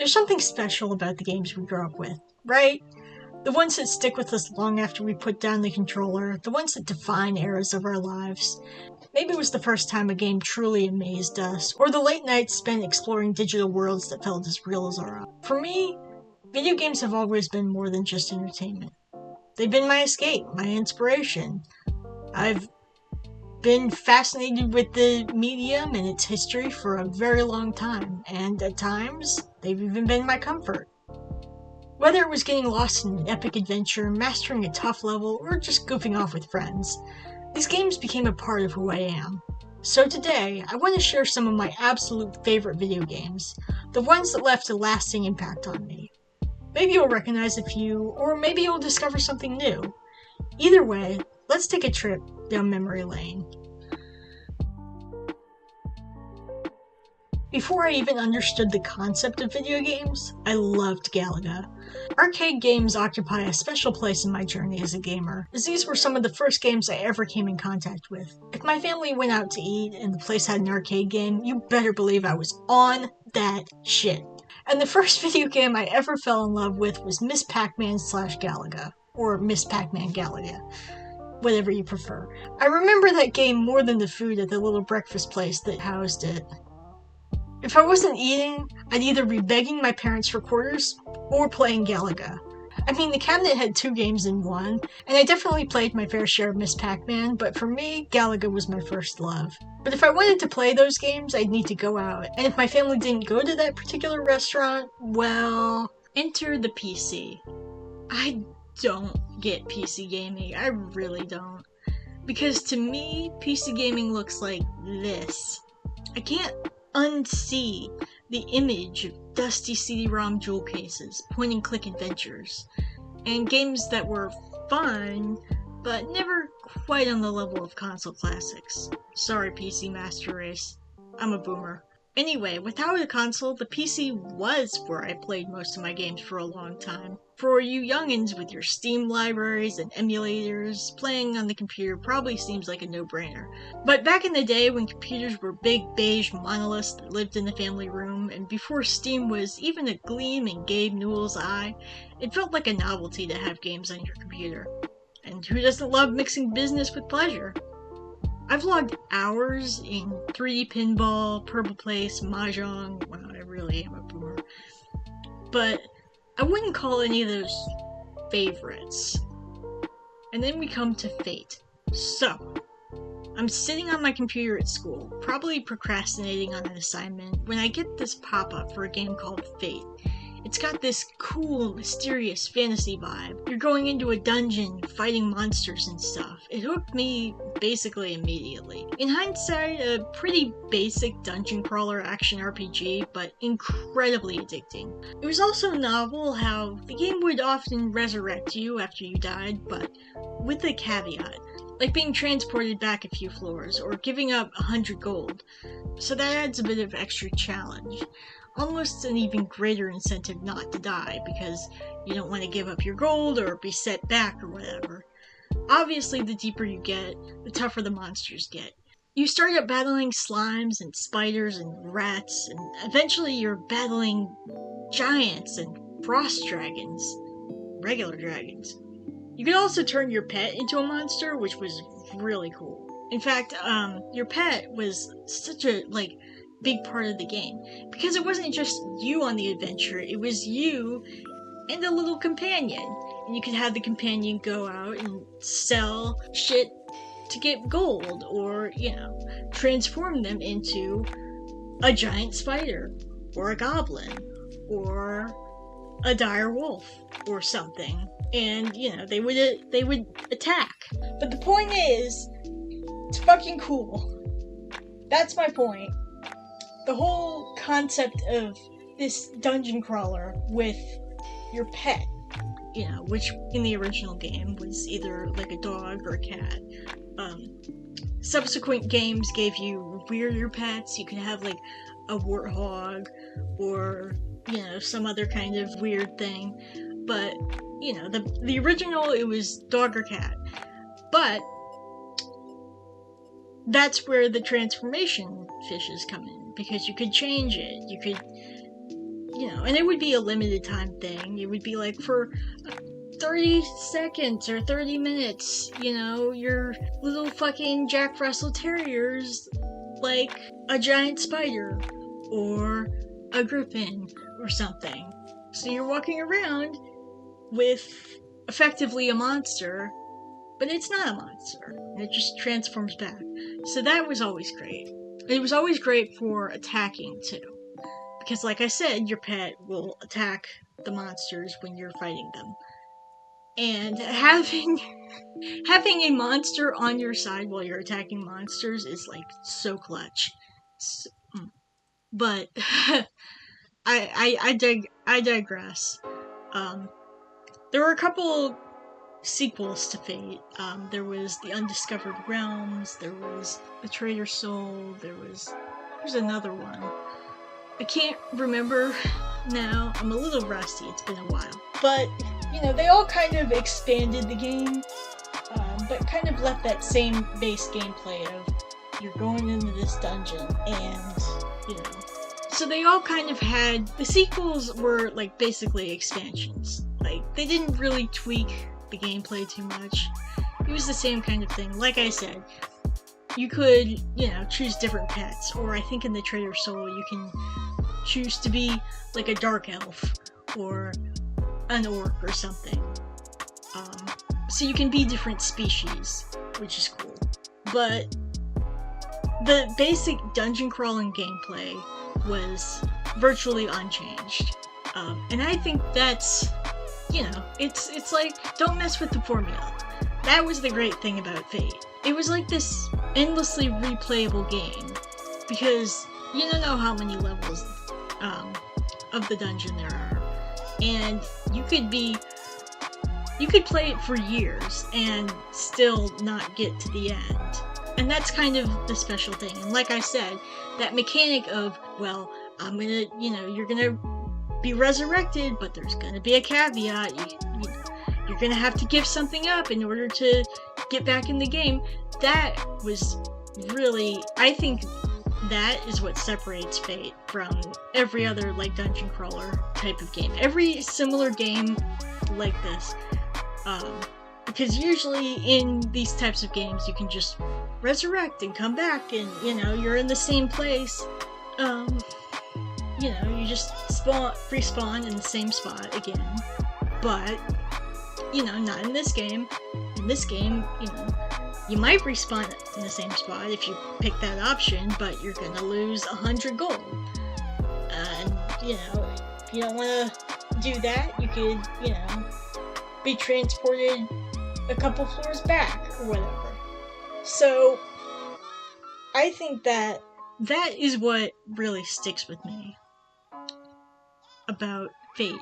There's something special about the games we grew up with, right? The ones that stick with us long after we put down the controller, the ones that define eras of our lives. Maybe it was the first time a game truly amazed us, or the late nights spent exploring digital worlds that felt as real as our own. For me, video games have always been more than just entertainment. They've been my escape, my inspiration. I've been fascinated with the medium and its history for a very long time, and at times, they've even been my comfort. Whether it was getting lost in an epic adventure, mastering a tough level, or just goofing off with friends, these games became a part of who I am. So today, I want to share some of my absolute favorite video games, the ones that left a lasting impact on me. Maybe you'll recognize a few, or maybe you'll discover something new. Either way, let's take a trip down memory lane. Before I even understood the concept of video games, I loved Galaga. Arcade games occupy a special place in my journey as a gamer, as these were some of the first games I ever came in contact with. If my family went out to eat and the place had an arcade game, you better believe I was on that shit. And the first video game I ever fell in love with was Miss Pac-Man / Galaga, or Miss Pac-Man Galaga, whatever you prefer. I remember that game more than the food at the little breakfast place that housed it. If I wasn't eating, I'd either be begging my parents for quarters or playing Galaga. I mean, the cabinet had 2 games in one, and I definitely played my fair share of Miss Pac-Man, but for me, Galaga was my first love. But if I wanted to play those games, I'd need to go out, and if my family didn't go to that particular restaurant, well, enter the PC. I don't get PC gaming, I really don't. Because to me, PC gaming looks like this. I can't unsee the image of dusty CD-ROM jewel cases, point-and-click adventures, and games that were fun, but never quite on the level of console classics. Sorry, PC Master Race. I'm a boomer. Anyway, without a console, the PC was where I played most of my games for a long time. For you youngins with your Steam libraries and emulators, playing on the computer probably seems like a no-brainer. But back in the day when computers were big beige monoliths that lived in the family room, and before Steam was even a gleam in Gabe Newell's eye, it felt like a novelty to have games on your computer. And who doesn't love mixing business with pleasure? I've logged hours in 3D pinball, Purple Place, Mahjong. Wow, I really am a boomer. But I wouldn't call any of those favorites. And then we come to Fate. So, I'm sitting on my computer at school, probably procrastinating on an assignment, when I get this pop-up for a game called Fate. It's got this cool, mysterious fantasy vibe. You're going into a dungeon, fighting monsters and stuff. It hooked me basically immediately. In hindsight, a pretty basic dungeon crawler action RPG, but incredibly addicting. It was also novel how the game would often resurrect you after you died, but with a caveat. Like being transported back a few floors, or giving up 100 gold. So that adds a bit of extra challenge. Almost an even greater incentive not to die, because you don't want to give up your gold or be set back or whatever. Obviously, the deeper you get, the tougher the monsters get. You start out battling slimes and spiders and rats, and eventually you're battling giants and frost dragons. Regular dragons. You can also turn your pet into a monster, which was really cool. In fact, your pet was such a, big part of the game, because it wasn't just you on the adventure, it was you and a little companion, and you could have the companion go out and sell shit to get gold, or, transform them into a giant spider, or a goblin, or a dire wolf, or something, and, they would attack. But the point is, it's fucking cool. That's my point. The whole concept of this dungeon crawler with your pet, which in the original game was either like a dog or a cat. Subsequent games gave you weirder pets. You could have like a warthog or, some other kind of weird thing. But, the original, it was dog or cat. But that's where the transformation fishes come in. Because you could change it, you could, and it would be a limited time thing. It would be like for 30 seconds or 30 minutes, your little fucking Jack Russell Terriers, like a giant spider or a griffin or something. So you're walking around with effectively a monster, but it's not a monster. It just transforms back. So that was always great. It was always great for attacking too. Because like I said, your pet will attack the monsters when you're fighting them. And having a monster on your side while you're attacking monsters is like so clutch. But I digress. There were a couple sequels to Fate. There was The Undiscovered Realms, there was The Traitor's Soul, there's another one. I can't remember now. I'm a little rusty, it's been a while. But, they all kind of expanded the game, but kind of left that same base gameplay of you're going into this dungeon and, So they all kind of had, the sequels were like basically expansions. Like, they didn't really tweak the gameplay too much. It was the same kind of thing. Like I said, you could, choose different pets, or I think in the Traitor's Soul you can choose to be like a dark elf or an orc or something. So you can be different species, which is cool. But the basic dungeon crawling gameplay was virtually unchanged. And I think that's, it's like, don't mess with the formula. That was the great thing about Fate. It was like this endlessly replayable game, because you don't know how many levels of the dungeon there are. And you could play it for years and still not get to the end. And that's kind of the special thing. And like I said, that mechanic of, well, I'm gonna, you're gonna be resurrected, but there's gonna be a caveat. You're gonna have to give something up in order to get back in the game. That was really, I think that is what separates Fate from every other, like, dungeon crawler type of game. Every similar game like this. Because usually in these types of games you can just resurrect and come back and, you're in the same place. You just respawn in the same spot again. But, not in this game. In this game, you might respawn in the same spot if you pick that option, but you're gonna lose 100 gold. And, if you don't want to do that, you could, be transported a couple floors back, or whatever. So, I think that is what really sticks with me about Fate,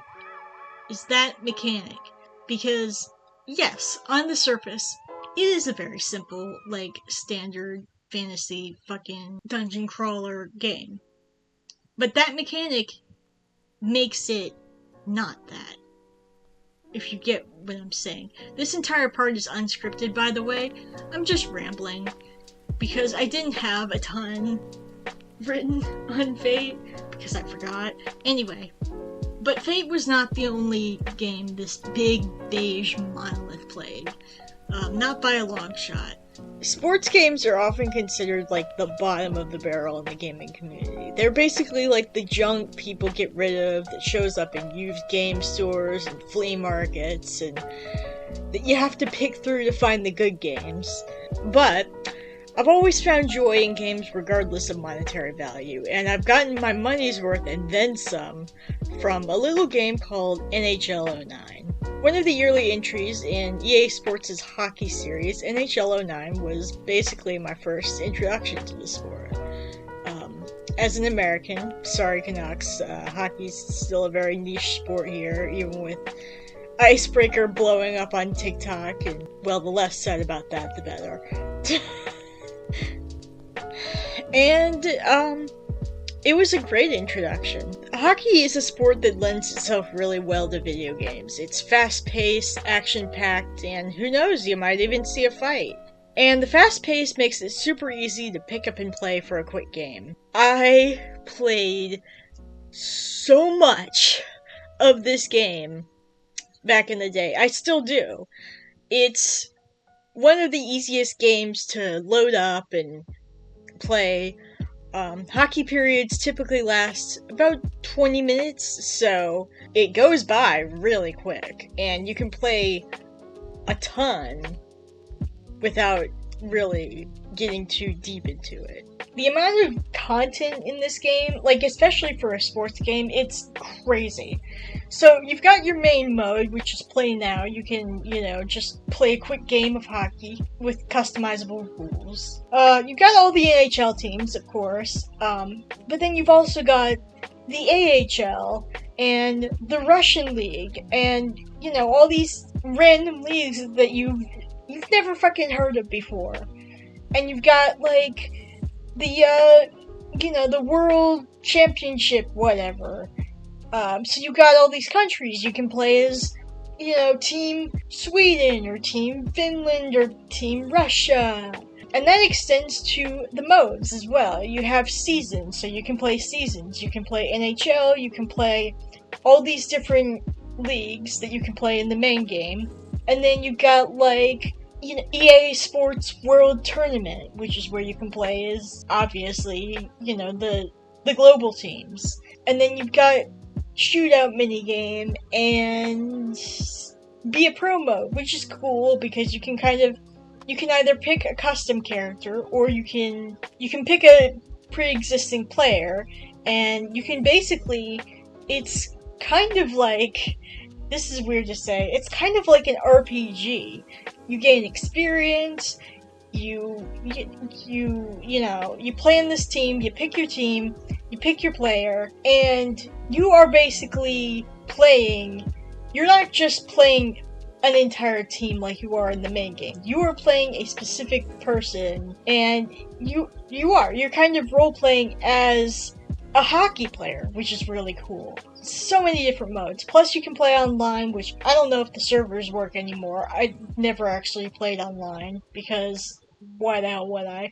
is that mechanic. Because, yes, on the surface, it is a very simple, like, standard fantasy fucking dungeon crawler game. But that mechanic makes it not that. If you get what I'm saying. This entire part is unscripted, by the way. I'm just rambling. Because I didn't have a ton written on Fate, because I forgot. Anyway. But Fate was not the only game this big beige monolith played. Not by a long shot. Sports games are often considered like the bottom of the barrel in the gaming community. They're basically like the junk people get rid of that shows up in used game stores and flea markets, and that you have to pick through to find the good games. But I've always found joy in games regardless of monetary value, and I've gotten my money's worth and then some from a little game called NHL 09. One of the yearly entries in EA Sports' hockey series, NHL 09 was basically my first introduction to the sport. As an American, sorry Canucks, hockey's still a very niche sport here, even with Icebreaker blowing up on TikTok, and, well, the less said about that, the better. And, it was a great introduction. Hockey is a sport that lends itself really well to video games. It's fast-paced, action-packed, and who knows, you might even see a fight. And the fast pace makes it super easy to pick up and play for a quick game. I played so much of this game back in the day. I still do. It's one of the easiest games to load up and play. Hockey periods typically last about 20 minutes, so it goes by really quick, and you can play a ton without really getting too deep into it. The amount of content in this game, like especially for a sports game, it's crazy. So you've got your main mode, which is play now. You can, just play a quick game of hockey with customizable rules. You've got all the NHL teams, of course, but then you've also got the AHL and the Russian League, and all these random leagues that you've never fucking heard of before. And you've got like the World Championship, whatever. So you got all these countries. You can play as, Team Sweden, or Team Finland, or Team Russia. And that extends to the modes as well. You have seasons, so you can play seasons. You can play NHL, you can play all these different leagues that you can play in the main game. And then you've got, like, EA Sports World Tournament, which is where you can play as, obviously, the global teams. And then you've got shootout minigame and be a pro mode, which is cool because you can either pick a custom character or you can pick a pre-existing player, and you can basically, it's kind of like, this is weird to say, it's kind of like an RPG. You gain experience, you play in this team, you pick your team, you pick your player, and you are basically playing, you're not just playing an entire team like you are in the main game. You are playing a specific person, and you're kind of role-playing as a hockey player, which is really cool. So many different modes. Plus you can play online, which I don't know if the servers work anymore. I never actually played online, because why the hell would I?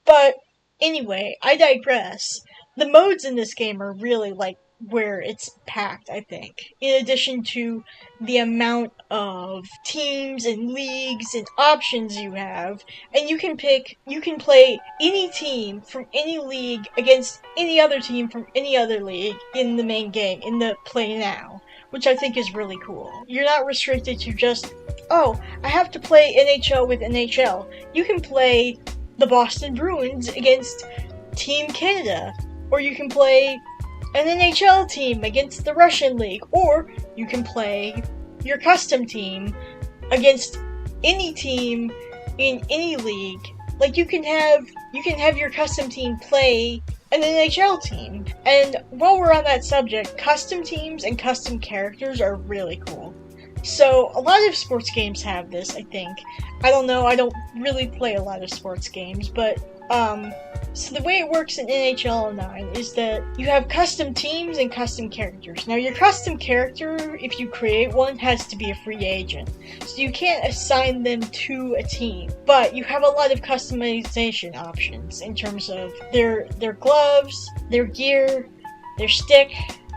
But anyway, I digress. The modes in this game are really like where it's packed, I think. In addition to the amount of teams and leagues and options you have, and you can play any team from any league against any other team from any other league in the main game, in the play now, which I think is really cool. You're not restricted to just, oh, I have to play NHL with NHL. You can play the Boston Bruins against Team Canada, or you can play an NHL team against the Russian League, or you can play your custom team against any team in any league. Like you can have your custom team play an NHL team. And while we're on that subject, custom teams and custom characters are really cool. So a lot of sports games have this, I think. I don't know, I don't really play a lot of sports games, but so the way it works in NHL 9 is that you have custom teams and custom characters. Now your custom character, if you create one, has to be a free agent. So you can't assign them to a team. But you have a lot of customization options in terms of their gloves, their gear, their stick,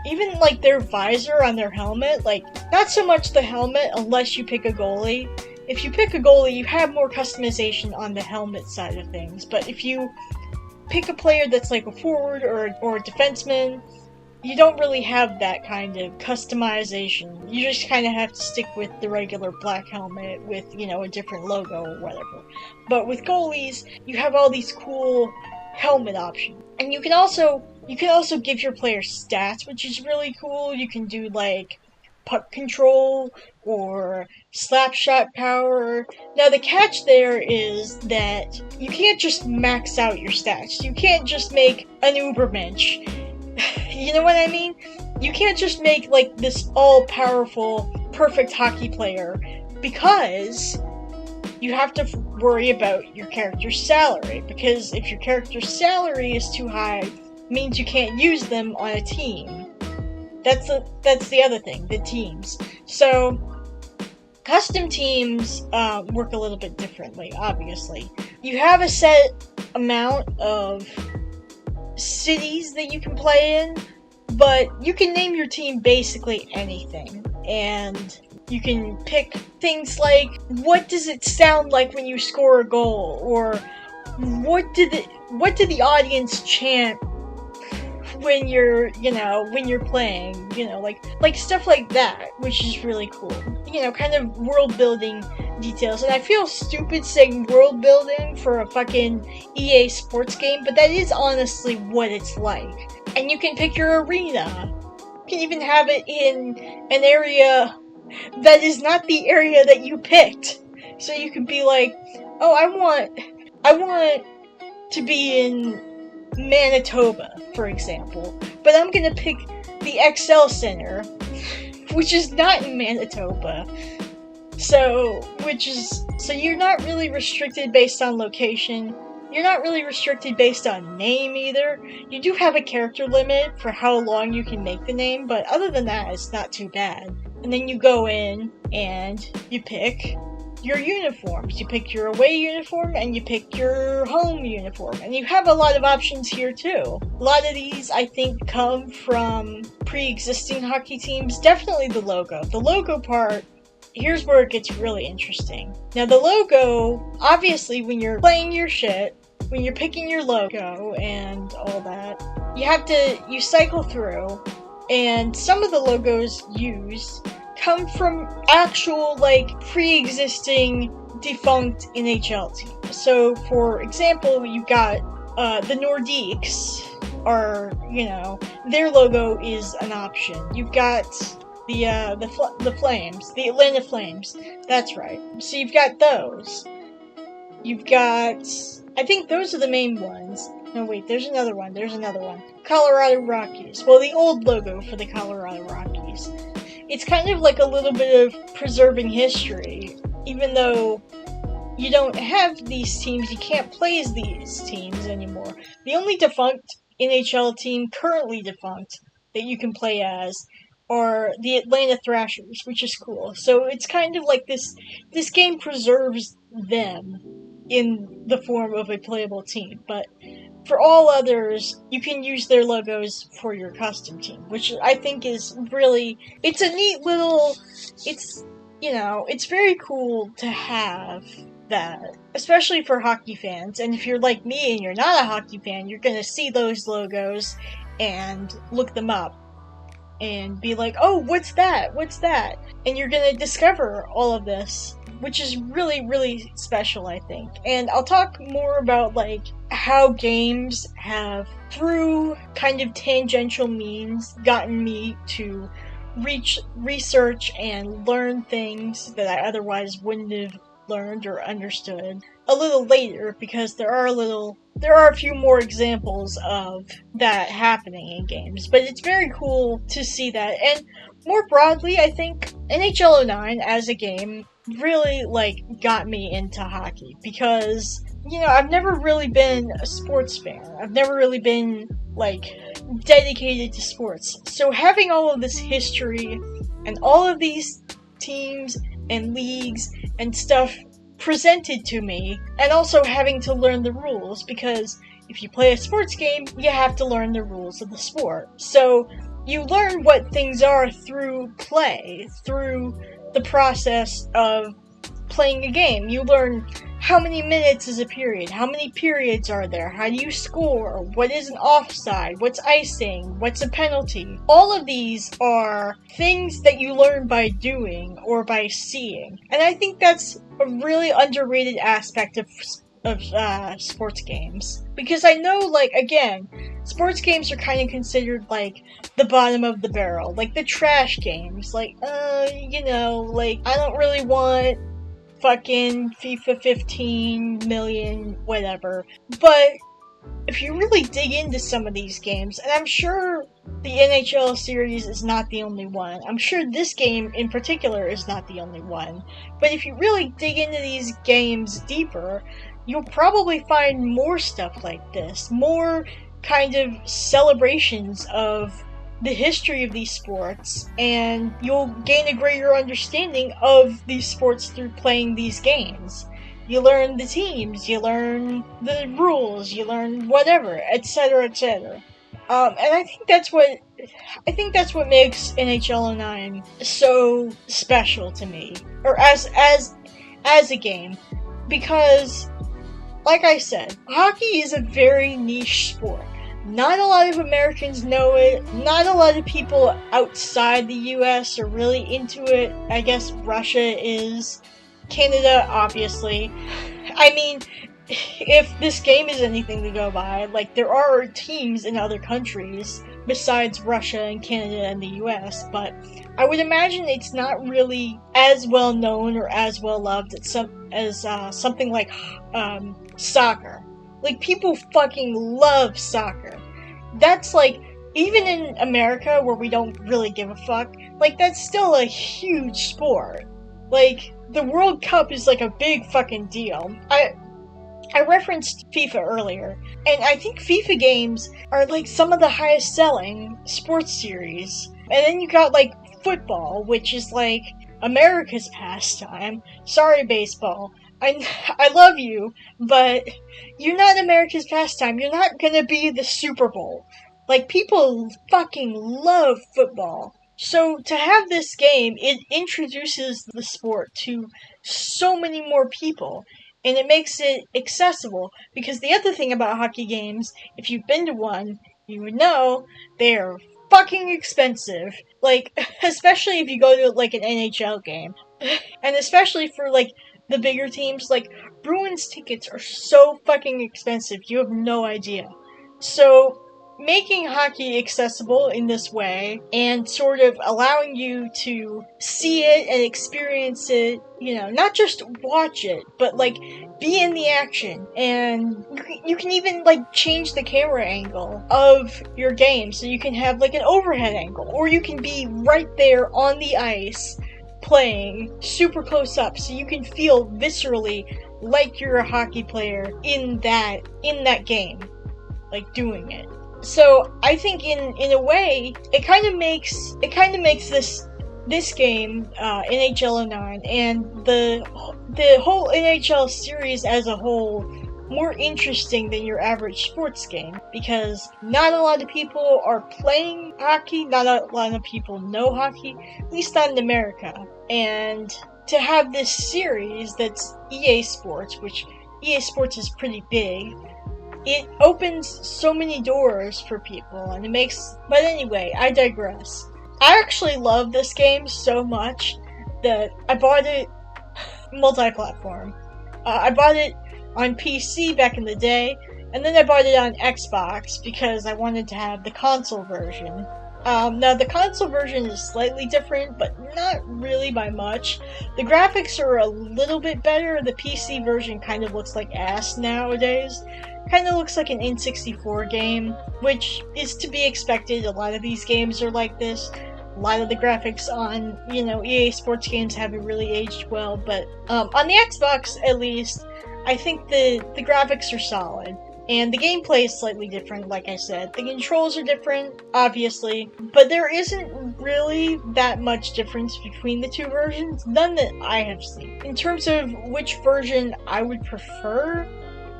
even like their visor on their helmet. Like, not so much the helmet unless you pick a goalie. If you pick a goalie, you have more customization on the helmet side of things. But if you pick a player that's like a forward or a defenseman, you don't really have that kind of customization. You just kind of have to stick with the regular black helmet with, a different logo or whatever. But with goalies, you have all these cool helmet options. And you can also give your players stats, which is really cool. You can do like puck control or slap shot power. Now the catch there is that you can't just max out your stats. You can't just make an Ubermensch. You know what I mean? You can't just make like this all-powerful, perfect hockey player, because you have to worry about your character's salary. Because if your character's salary is too high, it means you can't use them on a team. That's the other thing, the teams. So, custom teams work a little bit differently, obviously. You have a set amount of cities that you can play in, But you can name your team basically anything, and you can pick things like, what does it sound like when you score a goal, or what did the audience chant when you're playing, like stuff like that, which is really cool. Kind of world building details. And I feel stupid saying world building for a fucking EA sports game, but that is honestly what it's like. And you can pick your arena. You can even have it in an area that is not the area that you picked. So you could be like, oh, I want to be in Manitoba, for example, but I'm gonna pick the XL Center, which is not in Manitoba. So you're not really restricted based on location. You're not really restricted based on name either. You do have a character limit for how long you can make the name, but other than that, it's not too bad. And then you go in and you pick your uniforms. You pick your away uniform and you pick your home uniform. And you have a lot of options here too. A lot of these, I think, come from pre-existing hockey teams. Definitely the logo. The logo part, here's where it gets really interesting. Now the logo, obviously when you're playing your shit, when you're picking your logo and all that, you cycle through, and some of the logos used come from actual, pre-existing defunct NHL teams. So, for example, you've got the Nordiques their logo is an option. You've got the Flames, the Atlanta Flames. That's right. So you've got those. You've got, I think those are the main ones. No, wait, there's another one. Colorado Rockies. Well, the old logo for the Colorado Rockies. It's kind of like a little bit of preserving history. Even though you don't have these teams, you can't play as these teams anymore. The only defunct NHL team, currently defunct, that you can play as are the Atlanta Thrashers, which is cool. So it's kind of like this game preserves them in the form of a playable team. But for all others, you can use their logos for your custom team, which I think is really, it's a neat little, it's very cool to have that, especially for hockey fans. And if you're like me and you're not a hockey fan, you're gonna see those logos and look them up and be like, oh, what's that? And you're gonna discover all of this, which is really, really special, I think. And I'll talk more about, how games have, through kind of tangential means, gotten me to research and learn things that I otherwise wouldn't have learned or understood a little later, because there are a few more examples of that happening in games. But it's very cool to see that. And more broadly, I think NHL 09 as a game really, got me into hockey, because, I've never really been a sports fan. I've never really been, dedicated to sports. So having all of this history and all of these teams and leagues and stuff presented to me, and also having to learn the rules, because if you play a sports game, you have to learn the rules of the sport. So you learn what things are through play, through the process of playing a game. You learn how many minutes is a period, how many periods are there, how do you score, what is an offside, what's icing, what's a penalty. All of these are things that you learn by doing or by seeing. And I think that's a really underrated aspect of sports games. Because I know, again, sports games are kind of considered, the bottom of the barrel. The trash games. I don't really want fucking FIFA 15 million, whatever. But if you really dig into some of these games, and I'm sure the NHL series is not the only one. I'm sure this game in particular is not the only one. But if you really dig into these games deeper, you'll probably find more stuff like this. More kind of celebrations of the history of these sports, and you'll gain a greater understanding of these sports through playing these games. You learn the teams, you learn the rules, you learn whatever, etc., etc. And I think that's what makes NHL 09 so special to me, or as a game, because, like I said, hockey is a very niche sport. Not a lot of Americans know it. Not a lot of people outside the US are really into it. I guess Russia is. Canada, obviously. I mean, if this game is anything to go by, like, there are teams in other countries besides Russia and Canada and the US, but I would imagine it's not really as well known or as well loved as something like soccer. Like, people fucking love soccer. That's like, even in America where we don't really give a fuck, like, that's still a huge sport. Like, the World Cup is like a big fucking deal. I referenced FIFA earlier, and I think FIFA games are like some of the highest selling sports series. And then you got like football, which is like America's pastime. Sorry, baseball. I love you, but you're not America's pastime. You're not gonna be the Super Bowl. Like, people fucking love football. So to have this game, it introduces the sport to so many more people, and it makes it accessible. Because the other thing about hockey games, if you've been to one, you would know they're fucking expensive. Like, especially if you go to like an NHL game. And especially for like the bigger teams, like Bruins tickets are so fucking expensive, you have no idea. So making hockey accessible in this way and sort of allowing you to see it and experience it, you know, not just watch it, but like be in the action. And you can even like change the camera angle of your game so you can have like an overhead angle, or you can be right there on the ice playing super close up so you can feel viscerally like you're a hockey player in that game, like doing it. So I think in a way it kind of makes this game NHL 09 and the whole NHL series as a whole more interesting than your average sports game, because not a lot of people are playing hockey, not a lot of people know hockey, at least not in America. And to have this series that's EA Sports, which EA Sports is pretty big, it opens so many doors for people, and it makes... But anyway, I digress. I actually love this game so much that I bought it multi-platform. I bought it on PC back in the day, and then I bought it on Xbox because I wanted to have the console version. Now, the console version is slightly different, but not really by much. The graphics are a little bit better. The PC version kind of looks like ass nowadays. Kind of looks like an N64 game, which is to be expected. A lot of these games are like this. A lot of the graphics on, EA Sports games haven't really aged well, but on the Xbox, at least, I think the graphics are solid. And the gameplay is slightly different, like I said. The controls are different, obviously, but there isn't really that much difference between the two versions, none that I have seen. In terms of which version I would prefer,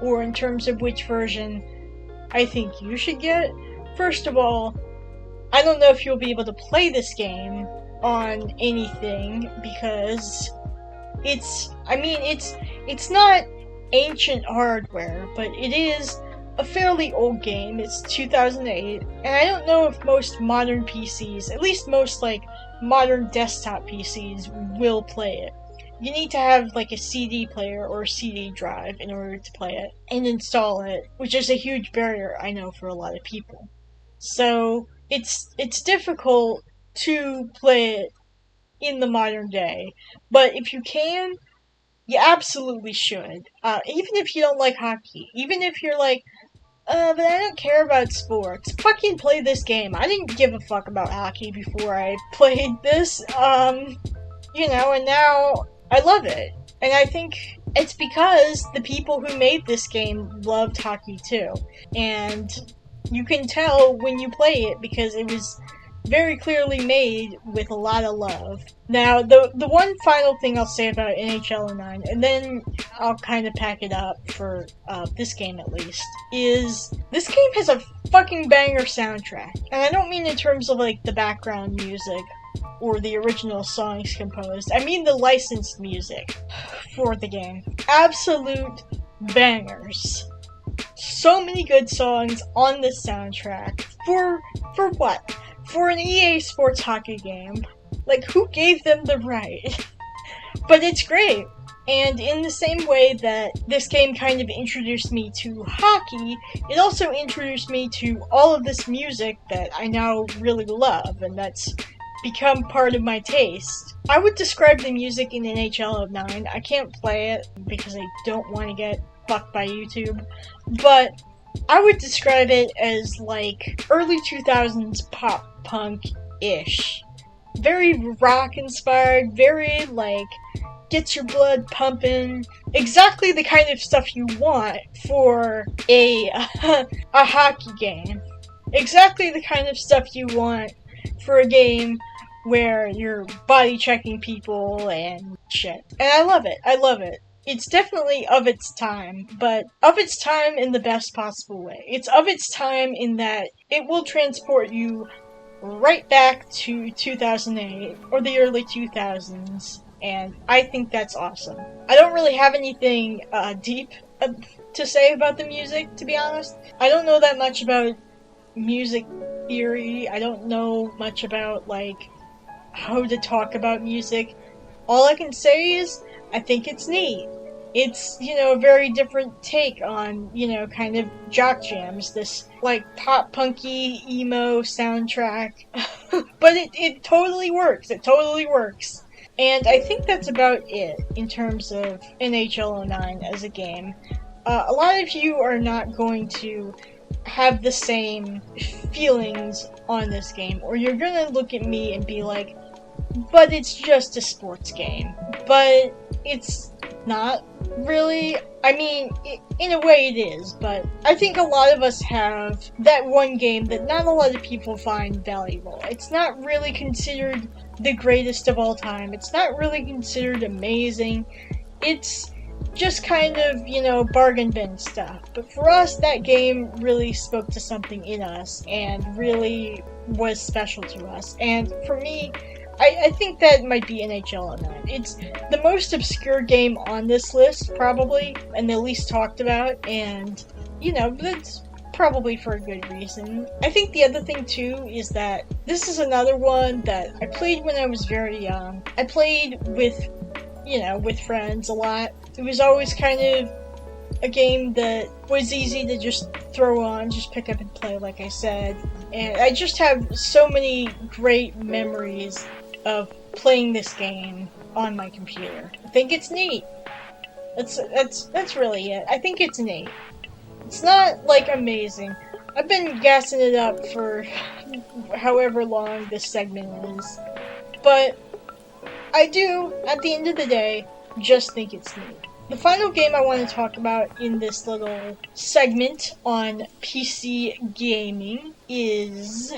or in terms of which version I think you should get, first of all, I don't know if you'll be able to play this game on anything, because it's not ancient hardware, but it is a fairly old game. It's 2008, and I don't know if most modern PCs, at least most like modern desktop PCs, will play it. You need to have like a CD player or a CD drive in order to play it and install it, which is a huge barrier, I know, for a lot of people. So it's difficult to play it in the modern day, but if you can, you absolutely should. Even if you don't like hockey, even if you're like, but I don't care about sports, fucking play this game. I didn't give a fuck about hockey before I played this, and now I love it. And I think it's because the people who made this game loved hockey too. And you can tell when you play it because it was very clearly made with a lot of love. Now, the one final thing I'll say about NHL 09, and then I'll kind of pack it up for this game at least, is this game has a fucking banger soundtrack. And I don't mean in terms of like the background music or the original songs composed. I mean the licensed music for the game. Absolute bangers. So many good songs on this soundtrack. For what? For an EA Sports hockey game. Like, who gave them the right? But it's great. And in the same way that this game kind of introduced me to hockey, it also introduced me to all of this music that I now really love, and that's become part of my taste. I would describe the music in NHL 09. I can't play it because I don't want to get fucked by YouTube, but I would describe it as like early 2000s pop punk-ish. Very rock inspired, very like gets your blood pumping. Exactly the kind of stuff you want for a hockey game. Exactly the kind of stuff you want for a game where you're body checking people and shit. And I love it. I love it. It's definitely of its time, but of its time in the best possible way. It's of its time in that it will transport you right back to 2008 or the early 2000s, and I think that's awesome. I don't really have anything deep to say about the music, to be honest. I don't know that much about music theory. I don't know much about like how to talk about music. All I can say is I think it's neat. It's, a very different take on, kind of jock jams, this, like, pop-punky, emo soundtrack. But it totally works. It totally works. And I think that's about it in terms of NHL 09 as a game. A lot of you are not going to have the same feelings on this game, or you're gonna look at me and be like, but it's just a sports game. But it's not really. I mean, in a way it is, but I think a lot of us have that one game that not a lot of people find valuable. It's not really considered the greatest of all time. It's not really considered amazing. It's just kind of, bargain bin stuff. But for us, that game really spoke to something in us and really was special to us. And for me, I think that might be NHL 09. It's the most obscure game on this list, probably, and the least talked about, and, that's probably for a good reason. I think the other thing, too, is that this is another one that I played when I was very young. I played with friends a lot. It was always kind of a game that was easy to just throw on, just pick up and play, like I said. And I just have so many great memories of playing this game on my computer. I think it's neat. That's really it. I think it's neat. It's not, like, amazing. I've been gassing it up for however long this segment is. But I do, at the end of the day, just think it's neat. The final game I want to talk about in this little segment on PC gaming is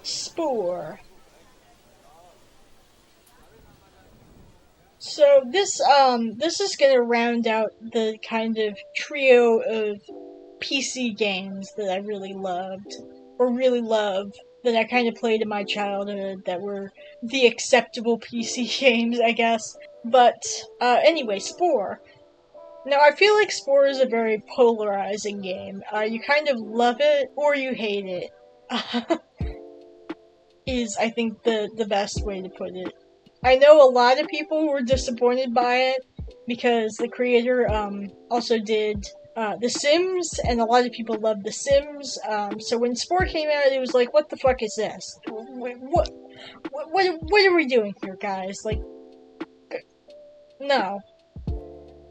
Spore. So this is gonna round out the kind of trio of PC games that I really loved, or really love, that I kind of played in my childhood, that were the acceptable PC games, I guess. But, anyway, Spore. Now, I feel like Spore is a very polarizing game. You kind of love it, or you hate it. Is, I think, the best way to put it. I know a lot of people were disappointed by it, because the creator, also did, The Sims, and a lot of people loved The Sims. So when Spore came out, it was like, what the fuck is this? What are we doing here, guys? Like, no.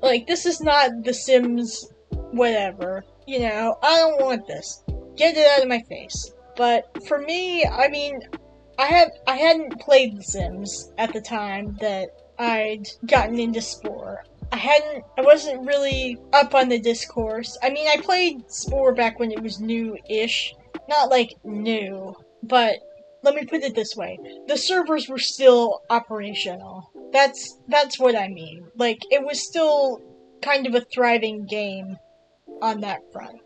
Like, this is not The Sims whatever. I don't want this. Get it out of my face. But for me, I mean, I hadn't played The Sims at the time that I'd gotten into Spore. I wasn't really up on the discourse. I mean, I played Spore back when it was new-ish. Not, like, new, but let me put it this way. The servers were still operational. That's what I mean. Like, it was still kind of a thriving game on that front.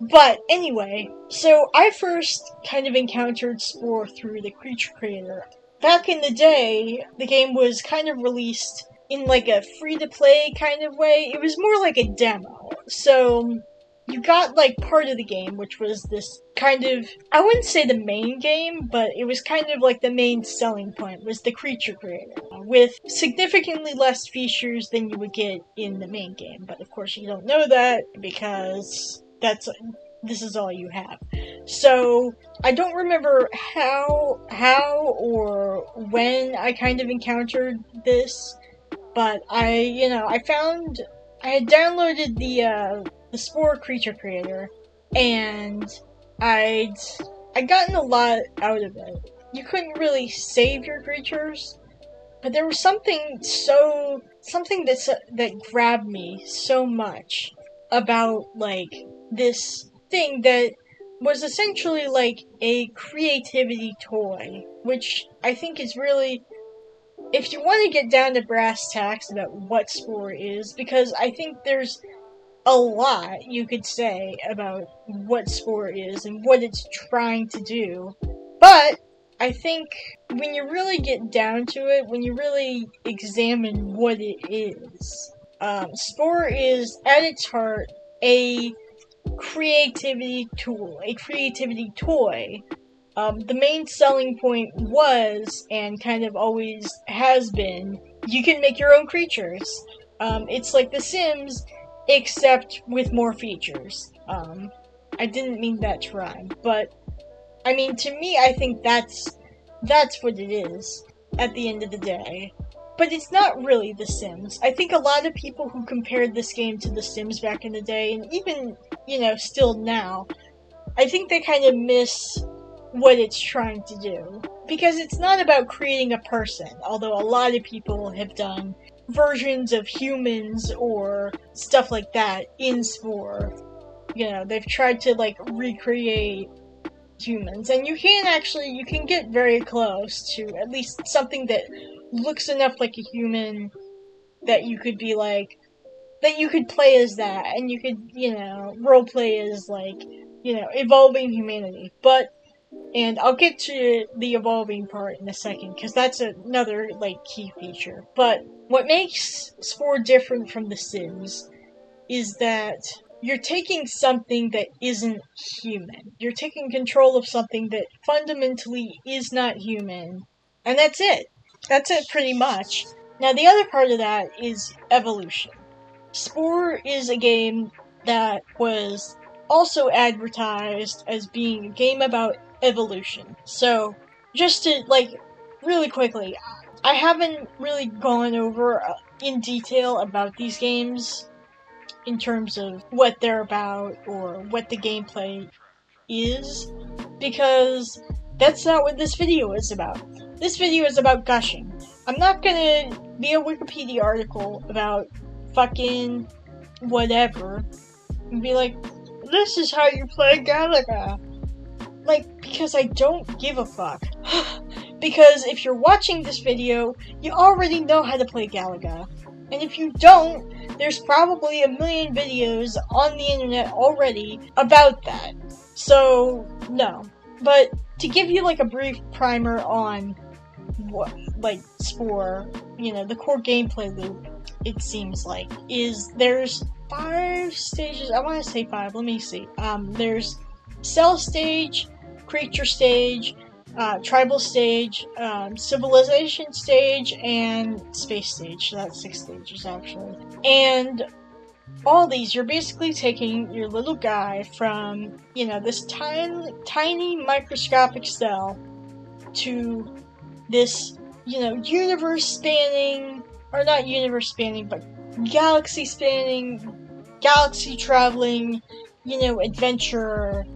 But anyway, so I first kind of encountered Spore through the Creature Creator. Back in the day, the game was kind of released in like a free-to-play kind of way. It was more like a demo. So you got like part of the game, which was this kind of, I wouldn't say the main game, but it was kind of like the main selling point was the Creature Creator, with significantly less features than you would get in the main game. But of course you don't know that because this is all you have. So I don't remember how or when I kind of encountered this, but I had downloaded the Spore Creature Creator, and I'd gotten a lot out of it. You couldn't really save your creatures, but there was something that grabbed me so much about like this thing that was essentially like a creativity toy, which I think is really, if you want to get down to brass tacks about what Spore is, because I think there's a lot you could say about what Spore is and what it's trying to do, but I think when you really get down to it, when you really examine what it is, Spore is at its heart a creativity tool, a creativity toy. The main selling point was, and kind of always has been, you can make your own creatures. It's like The Sims, except with more features. I didn't mean that to rhyme, but I mean, to me, I think that's what it is at the end of the day. But it's not really The Sims. I think a lot of people who compared this game to The Sims back in the day, and even, still now, I think they kind of miss what it's trying to do. Because it's not about creating a person, although a lot of people have done versions of humans or stuff like that in Spore. They've tried to, like, recreate humans, and you can get very close to at least something that looks enough like a human that you could be like, that you could play as that, and you could, roleplay as, like, evolving humanity. And I'll get to the evolving part in a second, because that's another, like, key feature. But what makes Spore different from The Sims is that you're taking something that isn't human. You're taking control of something that fundamentally is not human, and that's it. That's it, pretty much. Now, the other part of that is evolution. Spore is a game that was also advertised as being a game about evolution. So, just to, like, really quickly, I haven't really gone over in detail about these games in terms of what they're about or what the gameplay is, because that's not what this video is about. This video is about gushing. I'm not gonna be a Wikipedia article about fucking whatever and be like, this is how you play Galaga. Like, because I don't give a fuck. Because if you're watching this video, you already know how to play Galaga. And if you don't, there's probably a million videos on the internet already about that. So, no. But to give you, like, a brief primer on what, like, Spore, the core gameplay loop, it seems like, is there's 5 stages. I want to say 5. Let me see. There's Cell Stage, Creature Stage, Tribal Stage, Civilization Stage, and Space Stage. So that's 6 stages, actually. And all these, you're basically taking your little guy from, this tiny microscopic cell to this, universe-spanning, or not universe-spanning, but galaxy-spanning, galaxy-traveling, adventure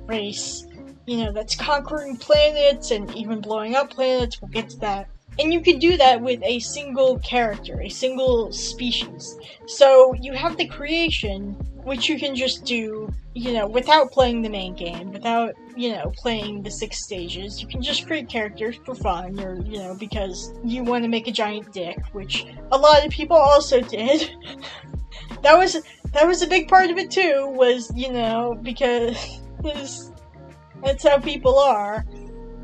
race, that's conquering planets and even blowing up planets. We'll get to that And you could do that with a single character, a single species. So you have the creation, which you can just do, without playing the main game, without, playing the 6 stages. You can just create characters for fun, or, because you want to make a giant dick, which a lot of people also did. That was a big part of it too, was, because that's how people are.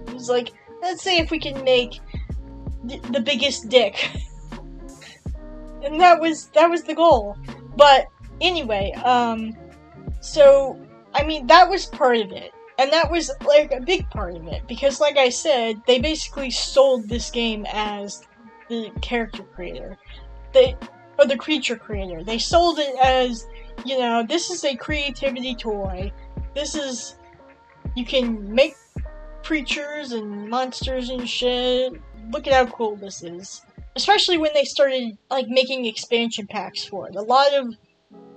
It's like, let's see if we can make the biggest dick. And that was the goal. But anyway, so I mean, that was part of it. And that was like a big part of it, because like I said, they basically sold this game as the character creator. Or the creature creator. They sold it as, this is a creativity toy. You can make creatures and monsters and shit. Look at how cool this is. Especially when they started, like, making expansion packs for it. A lot of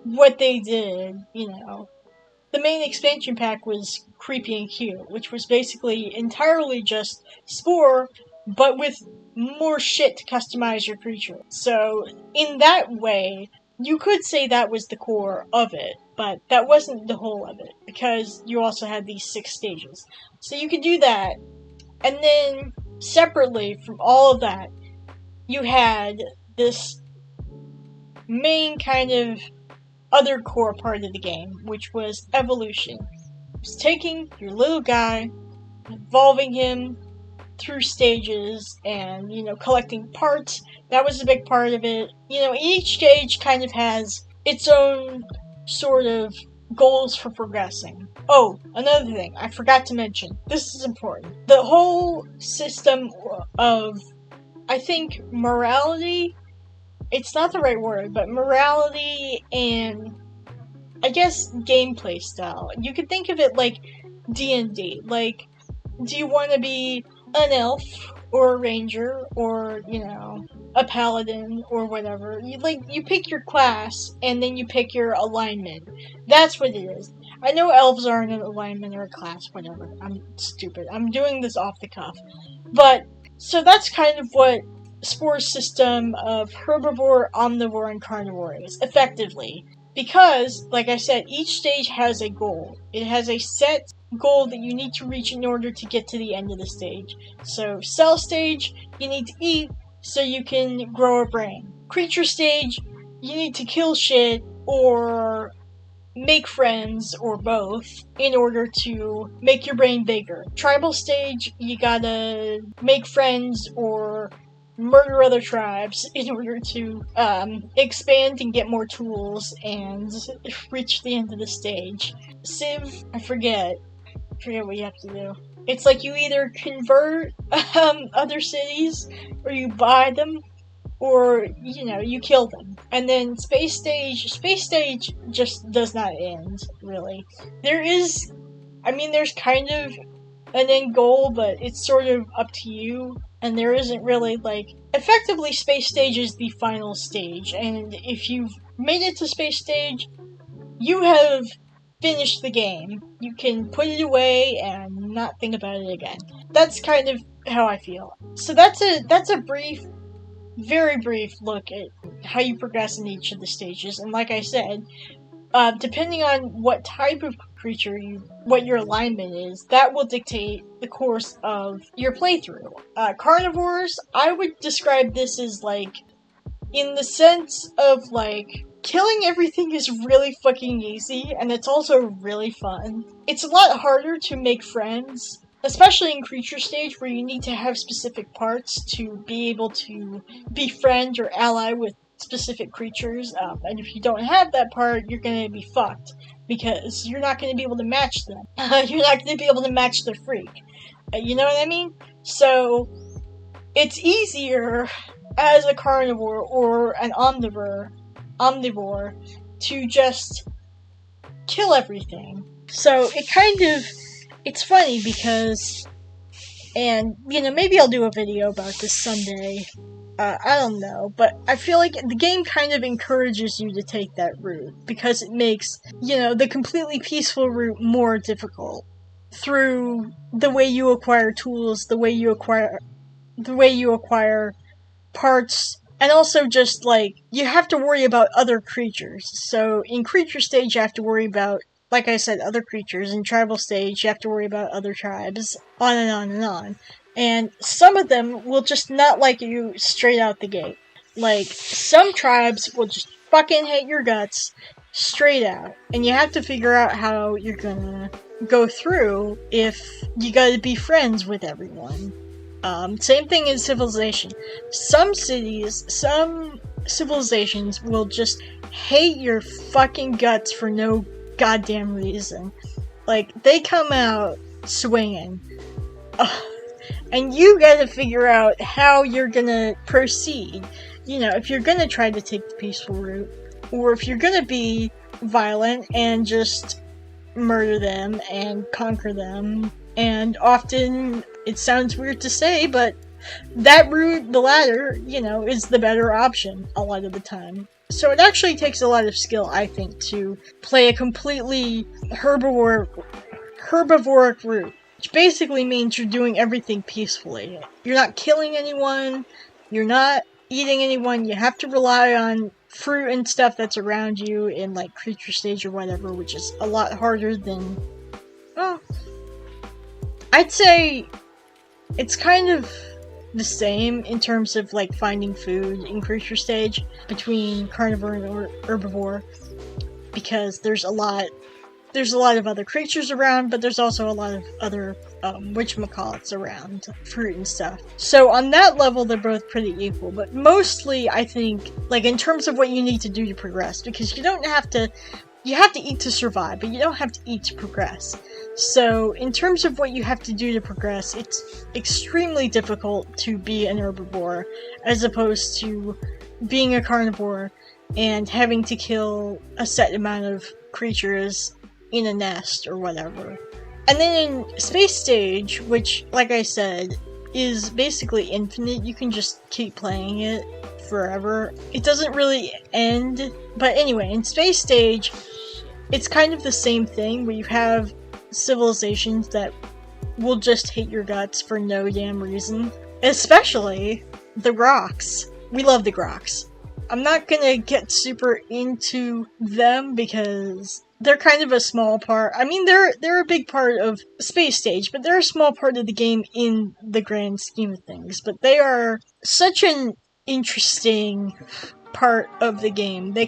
what they did, the main expansion pack was Creepy and Cute, which was basically entirely just Spore, but with more shit to customize your creature. So, in that way, you could say that was the core of it, but that wasn't the whole of it, because you also had these 6 stages. So you could do that, and then, separately from all of that, you had this main kind of other core part of the game, which was evolution. It was taking your little guy, evolving him through stages, and, collecting parts. That was a big part of it. Each stage kind of has its own sort of goals for progressing. Oh, another thing I forgot to mention. This is important. The whole system of, I think, morality, it's not the right word, but morality and, I guess, gameplay style. You could think of it like D&D. Like, do you want to be an elf, or a ranger, or, a paladin, or whatever? You pick your class, and then you pick your alignment. That's what it is. I know elves aren't an alignment or a class, whatever. I'm stupid. I'm doing this off the cuff. But, so that's kind of what Spore's system of herbivore, omnivore, and carnivore is, effectively. Because, like I said, each stage has a goal. It has a set goal that you need to reach in order to get to the end of the stage. So, cell stage, you need to eat so you can grow a brain. Creature stage, you need to kill shit or make friends, or both, in order to make your brain bigger. Tribal stage, you gotta make friends or murder other tribes in order to expand and get more tools and reach the end of the stage. Civ, I forget what you have to do. It's like you either convert other cities, or you buy them, or, you kill them. And then Space Stage just does not end, really. There's kind of an end goal, but it's sort of up to you, and there isn't really, effectively, Space Stage is the final stage, and if you've made it to Space Stage, you have finished the game. You can put it away and not think about it again. That's kind of how I feel. So that's a brief, very brief look at how you progress in each of the stages, and like I said, depending on what type of creature what your alignment is, that will dictate the course of your playthrough. Carnivores, I would describe this as, in the sense of, killing everything is really fucking easy, and it's also really fun. It's a lot harder to make friends, especially in creature stage, where you need to have specific parts to be able to befriend or ally with specific creatures, and if you don't have that part, you're gonna be fucked, because you're not gonna be able to match them. You're not gonna be able to match their freak. You know what I mean? So, it's easier as a carnivore or an omnivore to just kill everything. So, it's funny because, and, maybe I'll do a video about this someday. I don't know, but I feel like the game kind of encourages you to take that route, because it makes, the completely peaceful route more difficult through the way you acquire tools, the way you acquire the way you acquire parts, and also just, like, you have to worry about other creatures. So in creature stage, you have to worry about, like I said, other creatures. In tribal stage, you have to worry about other tribes, on and on and on. And some of them will just not like you straight out the gate. Like, some tribes will just fucking hate your guts straight out. And you have to figure out how you're gonna go through if you gotta be friends with everyone. Same thing in civilization. Some cities, some civilizations will just hate your fucking guts for no goddamn reason. Like, they come out swinging. And you gotta figure out how you're gonna proceed. You know, if you're gonna try to take the peaceful route, or if you're gonna be violent and just murder them and conquer them. And often, it sounds weird to say, but that route, the latter, you know, is the better option a lot of the time. So it actually takes a lot of skill, I think, to play a completely herbivoric route. Which basically means you're doing everything peacefully. You're not killing anyone, you're not eating anyone, you have to rely on fruit and stuff that's around you in, like, creature stage or whatever, which is a lot harder than, well, I'd say it's kind of the same in terms of, like, finding food in creature stage between carnivore and herbivore, because there's a lot of other creatures around, but there's also a lot of other whatchamacallits around, fruit and stuff. So on that level, they're both pretty equal, but mostly, I think, like, in terms of what you need to do to progress, because you have to eat to survive, but you don't have to eat to progress. So, in terms of what you have to do to progress, it's extremely difficult to be an herbivore, as opposed to being a carnivore and having to kill a set amount of creatures in a nest or whatever. And then in space stage, which, like I said, is basically infinite, you can just keep playing it forever. It doesn't really end, but anyway, in space stage, it's kind of the same thing, where you have civilizations that will just hate your guts for no damn reason. Especially the Groks. We love the Groks. I'm not gonna get super into them because they're kind of a small part. I mean, they're a big part of space stage, but they're a small part of the game in the grand scheme of things. But they are such an interesting part of the game. They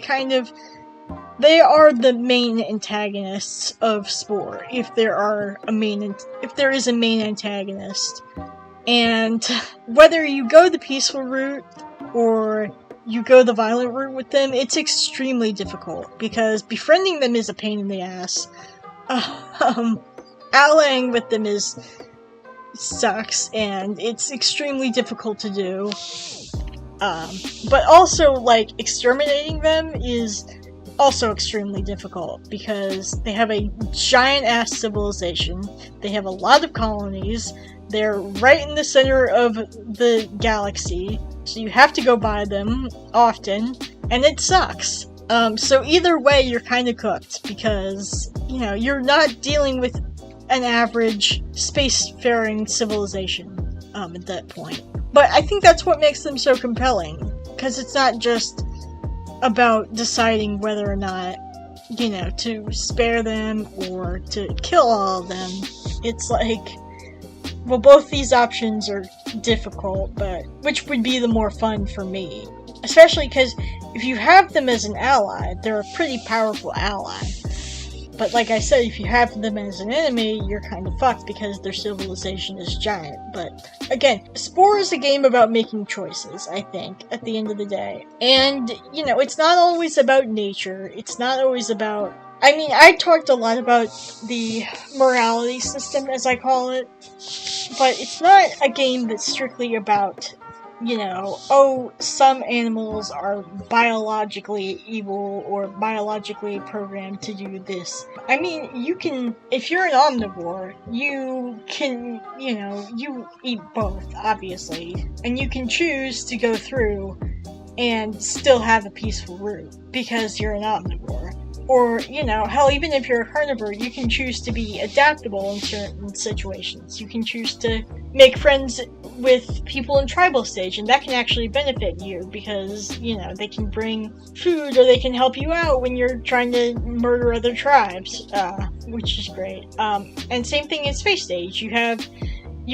are the main antagonists of Spore, if there is a main antagonist. And whether you go the peaceful route or you go the violent route with them, it's extremely difficult, because befriending them is a pain in the ass. Allying with them sucks, and it's extremely difficult to do. But also, like, exterminating them is also extremely difficult, because they have a giant-ass civilization, they have a lot of colonies, they're right in the center of the galaxy, so you have to go by them often, and it sucks. So either way, you're kind of cooked, because, you know, you're not dealing with an average spacefaring civilization, at that point. But I think that's what makes them so compelling, because it's not just about deciding whether or not, you know, to spare them or to kill all of them. It's like, well, both these options are difficult, but which would be the more fun for me? Especially because if you have them as an ally, they're a pretty powerful ally. But like I said, if you have them as an enemy, you're kind of fucked because their civilization is giant. But again, Spore is a game about making choices, I think, at the end of the day. And, you know, it's not always about nature. It's not always about... I mean, I talked a lot about the morality system, as I call it. But it's not a game that's strictly about, you know, oh, some animals are biologically evil or biologically programmed to do this. I mean, you can, if you're an omnivore, you can, you know, you eat both, obviously. And you can choose to go through and still have a peaceful route, because you're an omnivore. Or, you know, hell, even if you're a carnivore, you can choose to be adaptable in certain situations. You can choose to make friends with people in tribal stage, and that can actually benefit you because, they can bring food or they can help you out when you're trying to murder other tribes, which is great. And same thing in space stage. You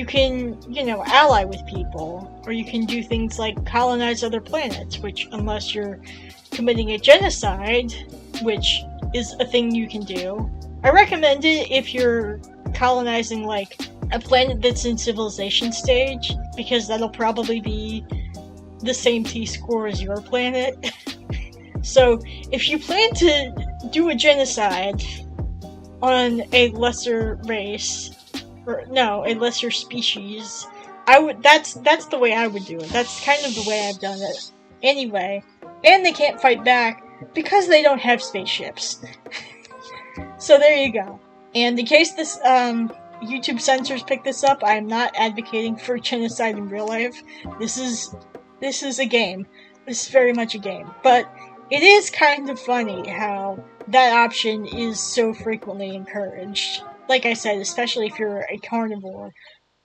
can, ally with people, or you can do things like colonize other planets, which, unless you're committing a genocide, which is a thing you can do, I recommend it if you're colonizing, like, a planet that's in civilization stage, because that'll probably be the same T-score as your planet. So, if you plan to do a genocide on a lesser race, a lesser species, that's the way I would do it. That's kind of the way I've done it. Anyway, and they can't fight back because they don't have spaceships. So there you go. And in case this, YouTube censors pick this up, I am not advocating for genocide in real life. This is a game. This is very much a game. But it is kind of funny how that option is so frequently encouraged. Like I said, especially if you're a carnivore.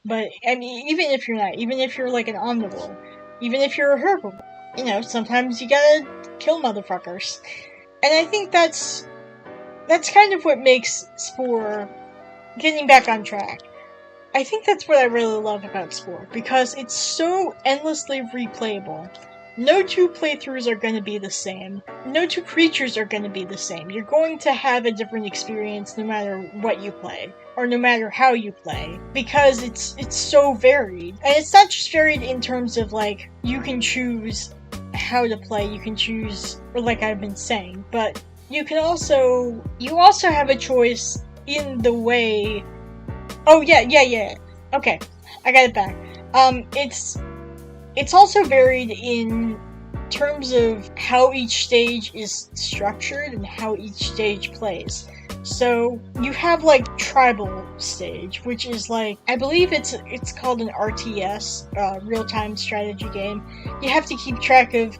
But, I mean, even if you're not, even if you're like an omnivore, even if you're a herbivore, sometimes you gotta kill motherfuckers. And I think that's kind of what makes Spore, getting back on track, I think that's what I really love about Spore, because it's so endlessly replayable. No two playthroughs are going to be the same. No two creatures are going to be the same. You're going to have a different experience no matter what you play, or no matter how you play, because it's so varied. And it's not just varied in terms of, like, you can choose how to play, you can choose, or like I've been saying, but you also have a choice in the way... Oh, yeah. Okay, I got it back. It's also varied in terms of how each stage is structured and how each stage plays. So, you have, like, tribal stage, which is, like, I believe it's called an RTS, real-time strategy game. You have to keep track of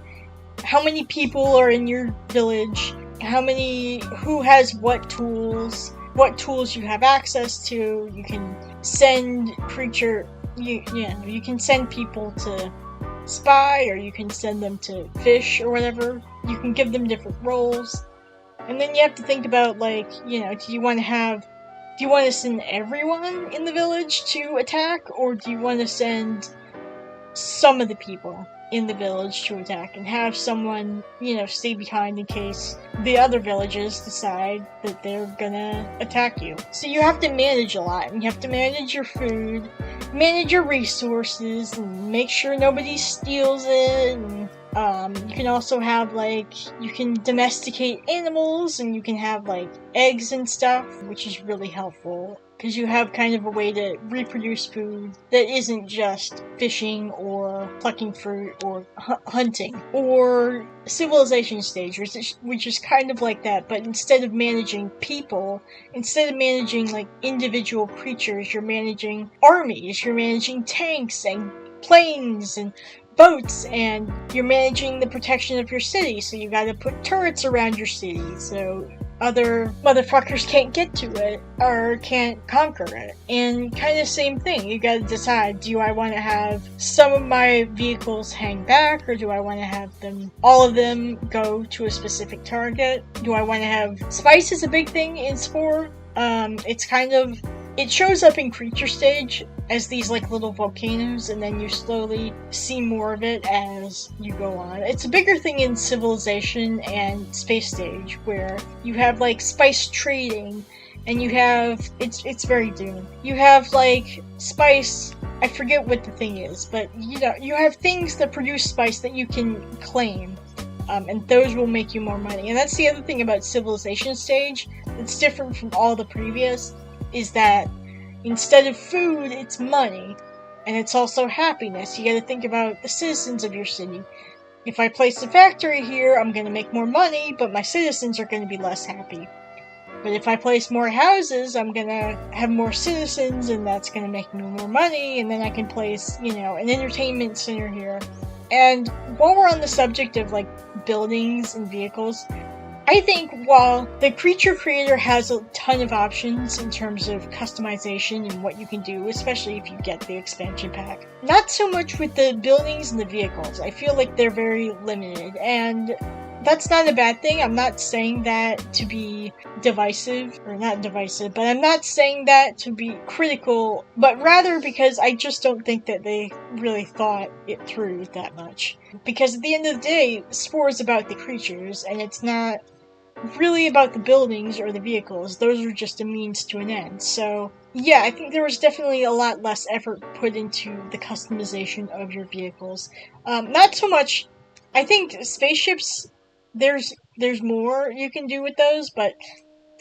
how many people are in your village, who has what tools you have access to. You can send you can send people to spy, or you can send them to fish or whatever. You can give them different roles. And then you have to think about, like, do you want to send everyone in the village to attack, or do you want to send some of the people in the village to attack and have someone, stay behind in case the other villages decide that they're gonna attack you. So you have to manage a lot, and you have to manage your food, manage your resources, and make sure nobody steals it, and you can also have, like, you can domesticate animals, and you can have, like, eggs and stuff, which is really helpful, because you have kind of a way to reproduce food that isn't just fishing or plucking fruit or hunting. Or civilization stage, which is kind of like that, but instead of managing people, instead of managing, like, individual creatures, you're managing armies, you're managing tanks and planes and boats, and you're managing the protection of your city, so you gotta put turrets around your city, so other motherfuckers can't get to it, or can't conquer it. And kind of same thing, you gotta decide, do I want to have some of my vehicles hang back, or do I want to have all of them go to a specific target? Do I want to have... Spice is a big thing in Spore. It shows up in creature stage as these, like, little volcanoes, and then you slowly see more of it as you go on. It's a bigger thing in civilization and space stage, where you have, like, spice trading, and you have... It's very Dune. You have, like, spice... I forget what the thing is, but, you have things that produce spice that you can claim, and those will make you more money. And that's the other thing about civilization stage that's different from all the previous, is that instead of food, it's money. And it's also happiness. You gotta think about the citizens of your city. If I place a factory here, I'm gonna make more money, but my citizens are gonna be less happy. But if I place more houses, I'm gonna have more citizens, and that's gonna make me more money, and then I can place, an entertainment center here. And while we're on the subject of, like, buildings and vehicles, I think while the creature creator has a ton of options in terms of customization and what you can do, especially if you get the expansion pack, not so much with the buildings and the vehicles. I feel like they're very limited, and that's not a bad thing. I'm not saying that to be divisive, or not divisive, but I'm not saying that to be critical, but rather because I just don't think that they really thought it through that much. Because at the end of the day, Spore is about the creatures, and it's not really about the buildings or the vehicles. Those are just a means to an end. So, yeah, I think there was definitely a lot less effort put into the customization of your vehicles. Not so much, I think spaceships, there's more you can do with those, but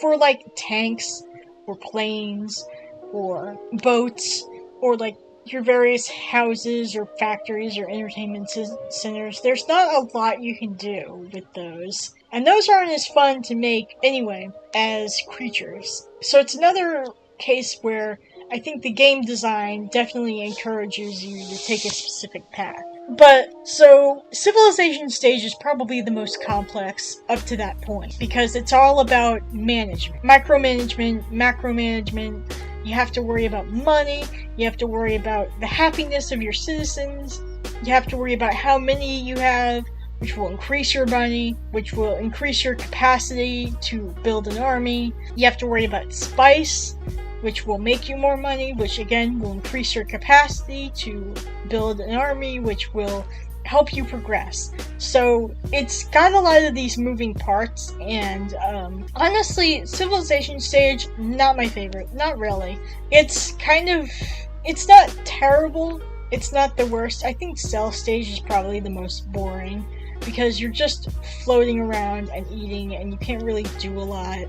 for like tanks or planes or boats or like your various houses or factories or entertainment centers, there's not a lot you can do with those. And those aren't as fun to make anyway as creatures. So it's another case where I think the game design definitely encourages you to take a specific path. But, so, Civilization stage is probably the most complex up to that point, because it's all about management. Micromanagement, macromanagement, you have to worry about money, you have to worry about the happiness of your citizens, you have to worry about how many you have, which will increase your money, which will increase your capacity to build an army. You have to worry about spice, which will make you more money, which again will increase your capacity to build an army, which will help you progress. So it's got a lot of these moving parts, and honestly, Civilization stage, not my favorite. Not really. It's not terrible, it's not the worst. I think Cell stage is probably the most boring, because you're just floating around and eating, and you can't really do a lot,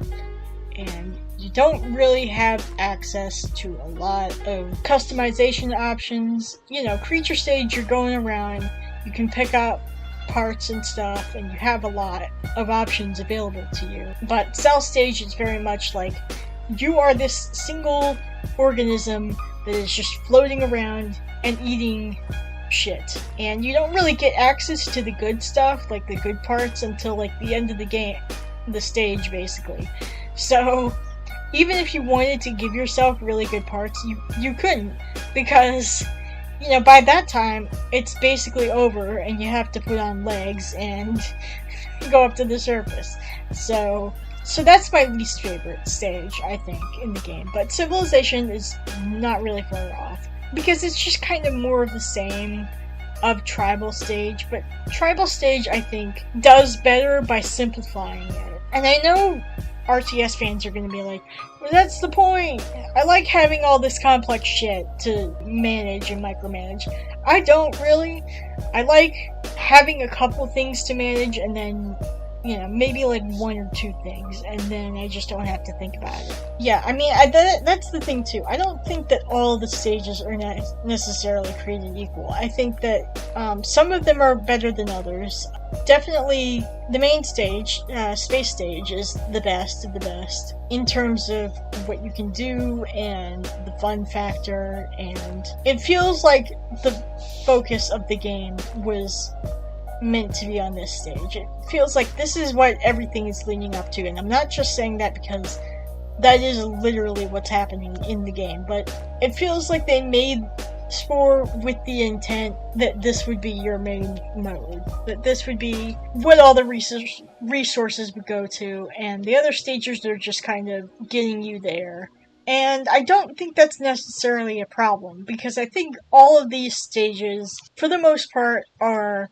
and you don't really have access to a lot of customization options. You know, creature stage, you're going around, you can pick up parts and stuff, and you have a lot of options available to you. But Cell stage is very much like, you are this single organism that is just floating around and eating shit. And you don't really get access to the good stuff, like the good parts, until like the end of the game, the stage basically. So, even if you wanted to give yourself really good parts, you couldn't, because, you know, by that time, it's basically over, and you have to put on legs and go up to the surface. So that's my least favorite stage, I think, in the game. But Civilization is not really far off, because it's just kind of more of the same of Tribal stage, but Tribal stage, I think, does better by simplifying it. And I know RTS fans are going to be like, well, that's the point. I like having all this complex shit to manage and micromanage. I don't really. I like having a couple things to manage, and then, you know, maybe like one or two things, and then I just don't have to think about it. Yeah, I mean, that's the thing too. I don't think that all the stages are necessarily created equal. I think that some of them are better than others. Definitely, the main stage, Space stage, is the best of the best in terms of what you can do and the fun factor, and it feels like the focus of the game was meant to be on this stage. It feels like this is what everything is leading up to, and I'm not just saying that because that is literally what's happening in the game, but it feels like they made Spore with the intent that this would be your main mode, that this would be what all the resources would go to, and the other stages are just kind of getting you there. And I don't think that's necessarily a problem, because I think all of these stages, for the most part, are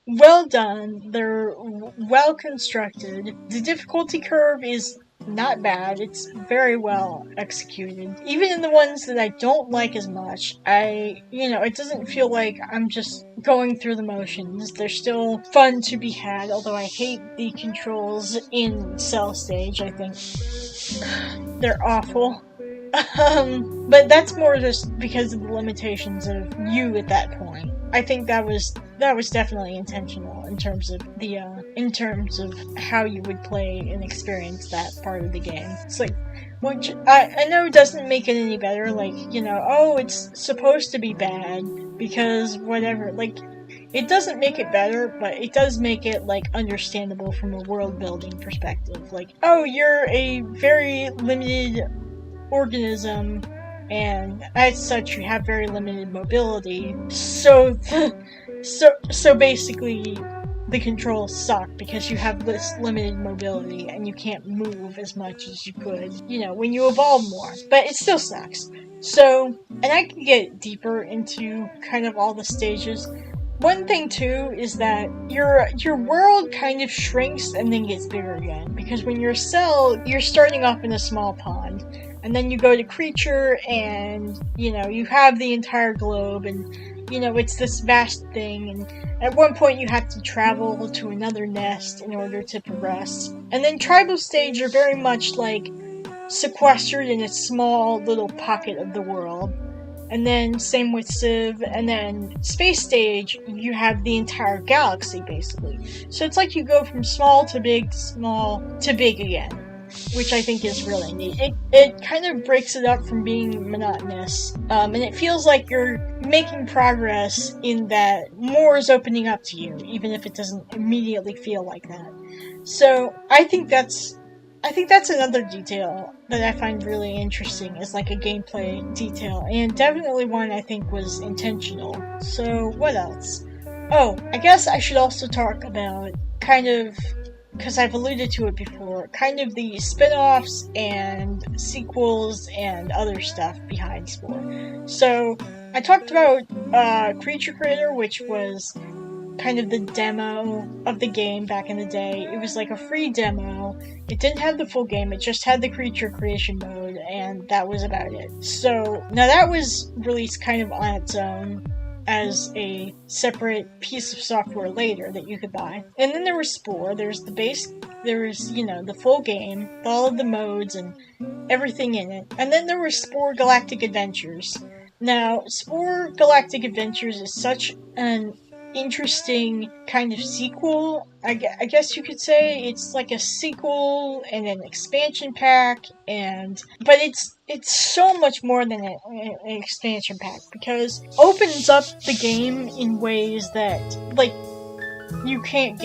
well done, they're well constructed. The difficulty curve is not bad, it's very well executed. Even in the ones that I don't like as much, it doesn't feel like I'm just going through the motions. They're still fun to be had, although I hate the controls in Cell stage. I think they're awful. But that's more just because of the limitations of you at that point. I think that was definitely intentional in terms of how you would play and experience that part of the game. It's like, which I know doesn't make it any better, like, it's supposed to be bad because whatever, like, It doesn't make it better, but it does make it, like, understandable from a world-building perspective. Like, oh, you're a very limited organism, and as such, you have very limited mobility. So basically, the controls suck because you have this limited mobility and you can't move as much as you could, when you evolve more. But it still sucks. So, and I can get deeper into kind of all the stages. One thing too is that your world kind of shrinks and then gets bigger again, because when you're a cell, you're starting off in a small pond, and then you go to creature, and you have the entire globe, and it's this vast thing, and at one point you have to travel to another nest in order to progress. And then tribal stage are very much like sequestered in a small little pocket of the world. And then same with Civ, and then space stage, you have the entire galaxy basically. So it's like you go from small to big again, which I think is really neat. It kind of breaks it up from being monotonous, and it feels like you're making progress in that more is opening up to you, even if it doesn't immediately feel like that. So I think that's another detail that I find really interesting as like a gameplay detail, and definitely one I think was intentional. So what else? Oh, I guess I should also talk about kind of, because I've alluded to it before, kind of the spin-offs and sequels and other stuff behind Spore. So I talked about Creature Creator, which was kind of the demo of the game back in the day. It was like a free demo. It didn't have the full game, it just had the creature creation mode, and that was about it. So, now that was released kind of on its own as a separate piece of software later that you could buy. And then there was Spore. There's the base, there's, the full game, all of the modes and everything in it. And then there was Spore Galactic Adventures. Now, Spore Galactic Adventures is such an interesting kind of sequel, I guess you could say. It's like a sequel and an expansion pack, but it's so much more than an expansion pack, because it opens up the game in ways that, like, you couldn't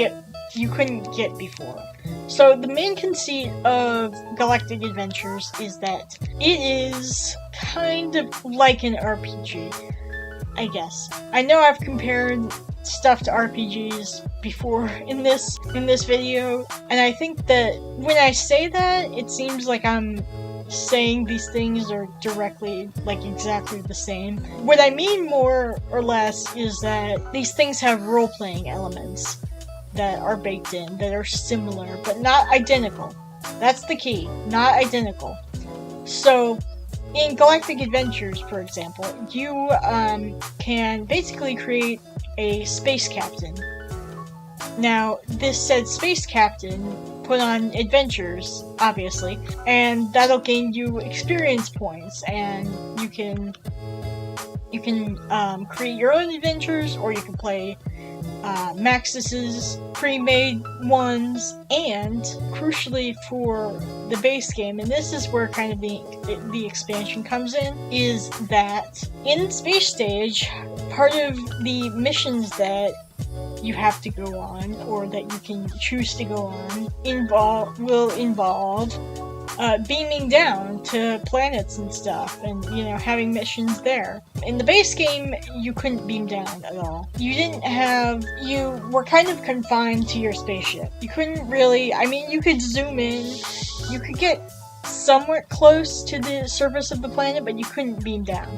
get before. So the main conceit of Galactic Adventures is that it is kind of like an RPG, I guess. I know I've compared stuff to RPGs before in this video, and I think that when I say that, it seems like I'm saying these things are directly, like, exactly the same. What I mean more or less is that these things have role-playing elements that are baked in, that are similar, but not identical. That's the key, not identical. So, in Galactic Adventures, for example, you can basically create a space captain. Now, this said space captain put on adventures, obviously, and that'll gain you experience points, and you can create your own adventures, or you can play Maxis's pre-made ones, and crucially for the base game, and this is where kind of the expansion comes in, is that in Space Stage, part of the missions that you have to go on, or that you can choose to go on, will involve beaming down to planets and stuff, and, having missions there. In the base game, you couldn't beam down at all. You were kind of confined to your spaceship. You couldn't really, you could zoom in, you could get somewhat close to the surface of the planet, but you couldn't beam down.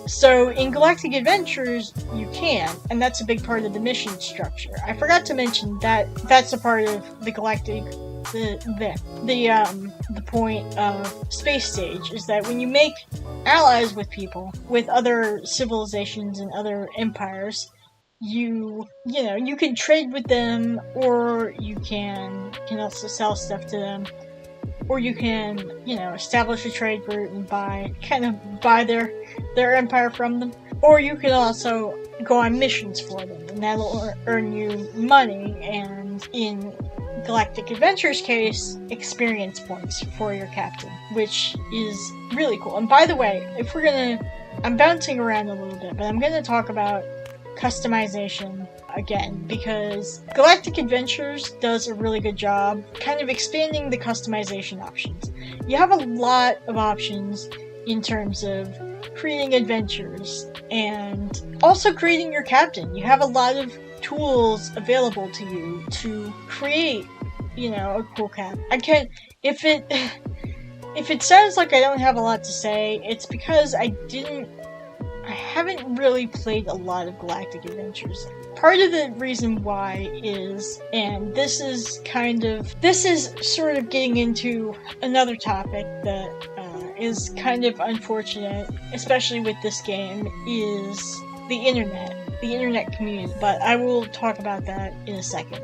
So in Galactic Adventures, you can, and that's a big part of the mission structure. I forgot to mention that that's a part of the Galactic, the point of Space Stage, is that when you make allies with people, with other civilizations and other empires, you can trade with them, or you can also sell stuff to them, or you can, establish a trade route and buy their empire from them, or you can also go on missions for them, and that'll earn you money, and in Galactic Adventures case, experience points for your captain, which is really cool. And by the way, I'm bouncing around a little bit, but I'm gonna talk about customization again, because Galactic Adventures does a really good job kind of expanding the customization options. You have a lot of options in terms of creating adventures and also creating your captain. You have a lot of tools available to you to create, a cool cap. If it sounds like I don't have a lot to say, it's because I haven't really played a lot of Galactic Adventures. Part of the reason why is, and this is sort of getting into another topic that is kind of unfortunate, especially with this game, is the internet community. But I will talk about that in a second.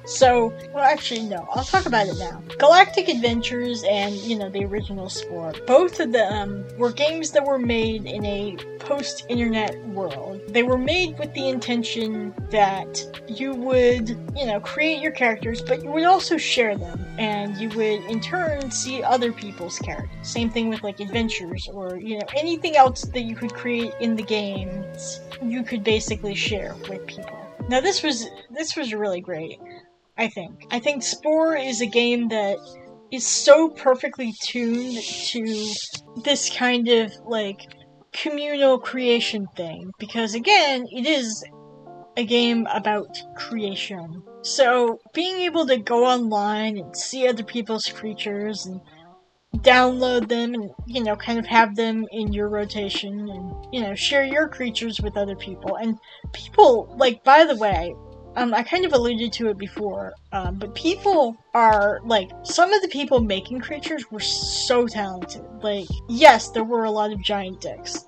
So, well, actually, no, I'll talk about it now. Galactic Adventures and, the original Spore, both of them were games that were made in a post-internet world. They were made with the intention that you would, create your characters, but you would also share them, and you would, in turn, see other people's characters. Same thing with, adventures, or, anything else that you could create in the games, you could basically share with people. Now, this was really great. I think Spore is a game that is so perfectly tuned to this kind of, communal creation thing. Because, again, it is a game about creation. So, being able to go online and see other people's creatures and download them and, kind of have them in your rotation and, share your creatures with other people. And people, by the way, I kind of alluded to it before, but people are, some of the people making creatures were so talented. Yes, there were a lot of giant dicks.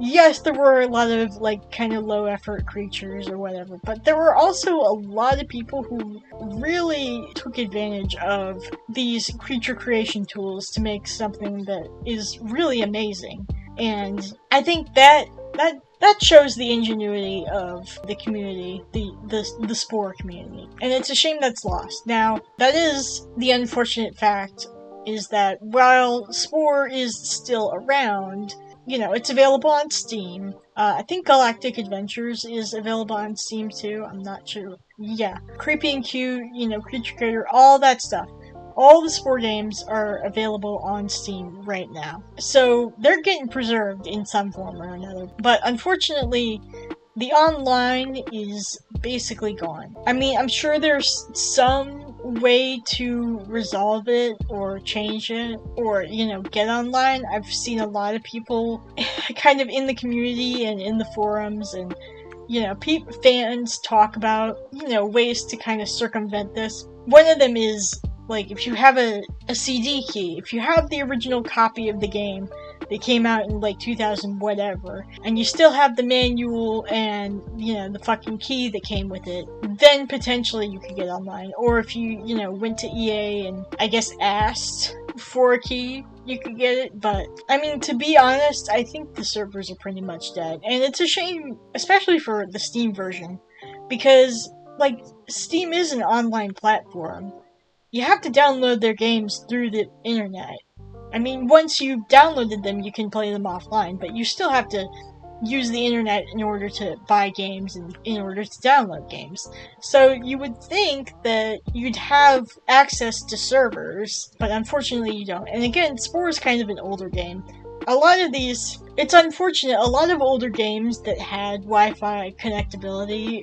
Yes, there were a lot of, kind of low-effort creatures or whatever, but there were also a lot of people who really took advantage of these creature creation tools to make something that is really amazing. And I think that shows the ingenuity of the community, the Spore community. And it's a shame that's lost. Now, that is the unfortunate fact, is that while Spore is still around, it's available on Steam. I think Galactic Adventures is available on Steam too, I'm not sure. Yeah. Creepy and Cute, Creature Creator, all that stuff. All the Spore games are available on Steam right now. So, they're getting preserved in some form or another. But unfortunately, the online is basically gone. I mean, I'm sure there's some way to resolve it or change it or, get online. I've seen a lot of people kind of in the community and in the forums and, fans talk about, ways to kind of circumvent this. One of them is, if you have a CD key, if you have the original copy of the game that came out in, 2000 whatever, and you still have the manual and, the fucking key that came with it, then potentially you could get online. Or if you, went to EA and, I guess, asked for a key, you could get it. But, I mean, to be honest, I think the servers are pretty much dead. And it's a shame, especially for the Steam version, because, Steam is an online platform. You have to download their games through the internet. I mean, once you've downloaded them, you can play them offline, but you still have to use the internet in order to buy games and in order to download games. So you would think that you'd have access to servers, but unfortunately you don't. And again, Spore is kind of an older game. A lot of these, it's unfortunate, a lot of older games that had Wi-Fi connectability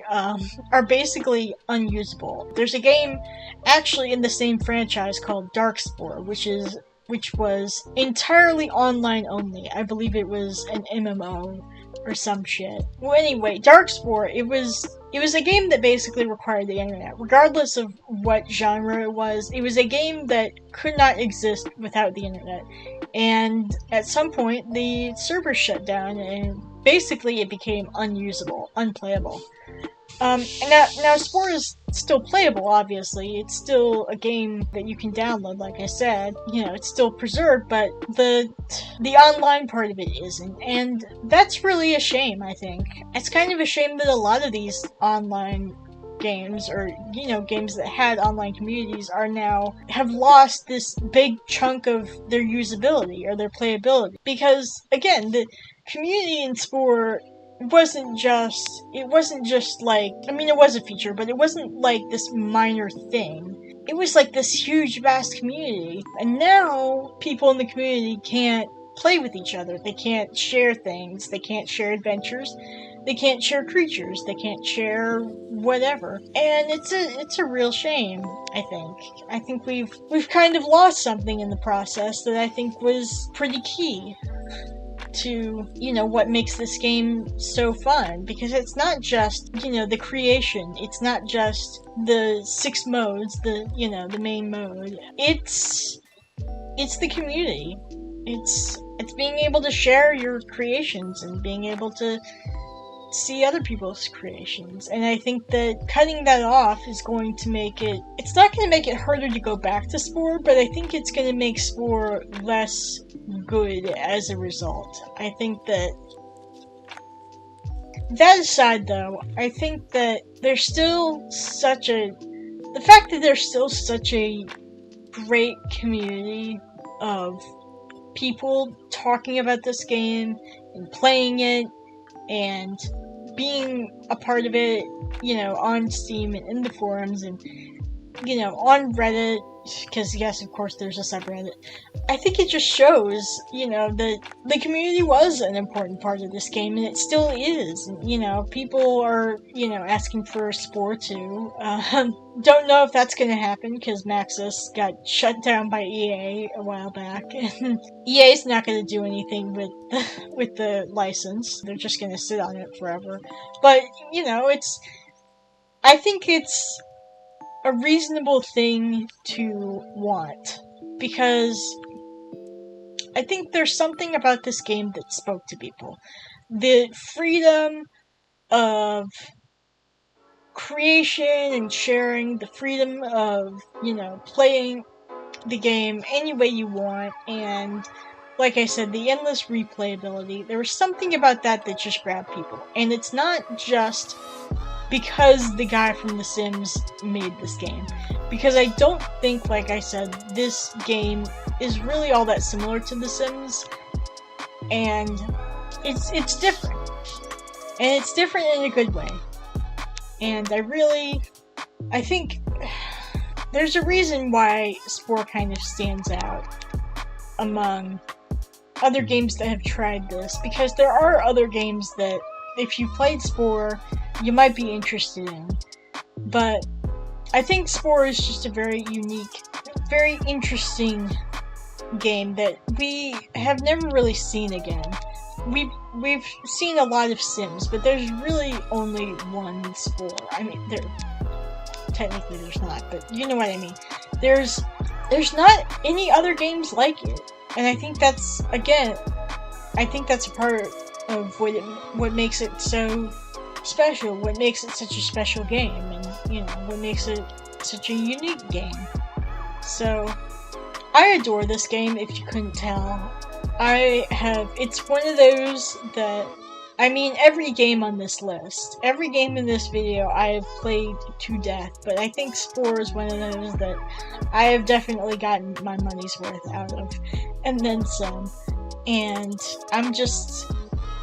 are basically unusable. There's a game actually in the same franchise called Darkspore, which was entirely online only. I believe it was an MMO or some shit. Well, anyway, Darkspore, it was a game that basically required the internet. Regardless of what genre it was a game that could not exist without the internet. And at some point, the server shut down, and basically it became unusable, unplayable. And now Spore is still playable, obviously. It's still a game that you can download, like I said. It's still preserved, but the online part of it isn't. And that's really a shame, I think. It's kind of a shame that a lot of these online games, or, games that had online communities have lost this big chunk of their usability, or their playability. Because, again, the community in Spore it wasn't just like, I mean, it was a feature, but it wasn't like this minor thing. It was like this huge, vast community. And now people in the community can't play with each other. They can't share things. They can't share adventures. They can't share creatures. They can't share whatever. And it's a real shame, I think. I think we've kind of lost something in the process that I think was pretty key to, what makes this game so fun, because it's not just, the creation, it's not just the 6 modes, the main mode, it's the community, it's being able to share your creations and being able to see other people's creations. And I think that cutting that off is going to make it's not going to make it harder to go back to Spore, but I think it's going to make Spore less good as a result. I think that aside though, I think that there's still the fact that there's still such a great community of people talking about this game and playing it and being a part of it, on Steam and in the forums and, on Reddit, because yes, of course, there's a subreddit. I think it just shows, that the community was an important part of this game, and it still is. And, people are, asking for Spore 2. Don't know if that's going to happen, because Maxis got shut down by EA a while back. EA's not going to do anything with the license. They're just going to sit on it forever. But, I think it's a reasonable thing to want, because I think there's something about this game that spoke to people. The freedom of creation and sharing, the freedom of, playing the game any way you want, and like I said, the endless replayability. There was something about that just grabbed people. And it's not just because the guy from The Sims made this game. Because I don't think, like I said, this game is really all that similar to The Sims. And it's different. And it's different in a good way. And I think there's a reason why Spore kind of stands out among other games that have tried this. Because there are other games that, if you played Spore, you might be interested in. But I think Spore is just a very unique, very interesting game that we have never really seen again. We've seen a lot of Sims, but there's really only one Spore. I mean, technically there's not, but you know what I mean. There's not any other games like it. And I think that's a part of what makes it so special, what makes it such a special game, and, what makes it such a unique game. So, I adore this game, if you couldn't tell. It's one of those that, every game on this list, every game in this video I have played to death, but I think Spore is one of those that I have definitely gotten my money's worth out of, and then some. And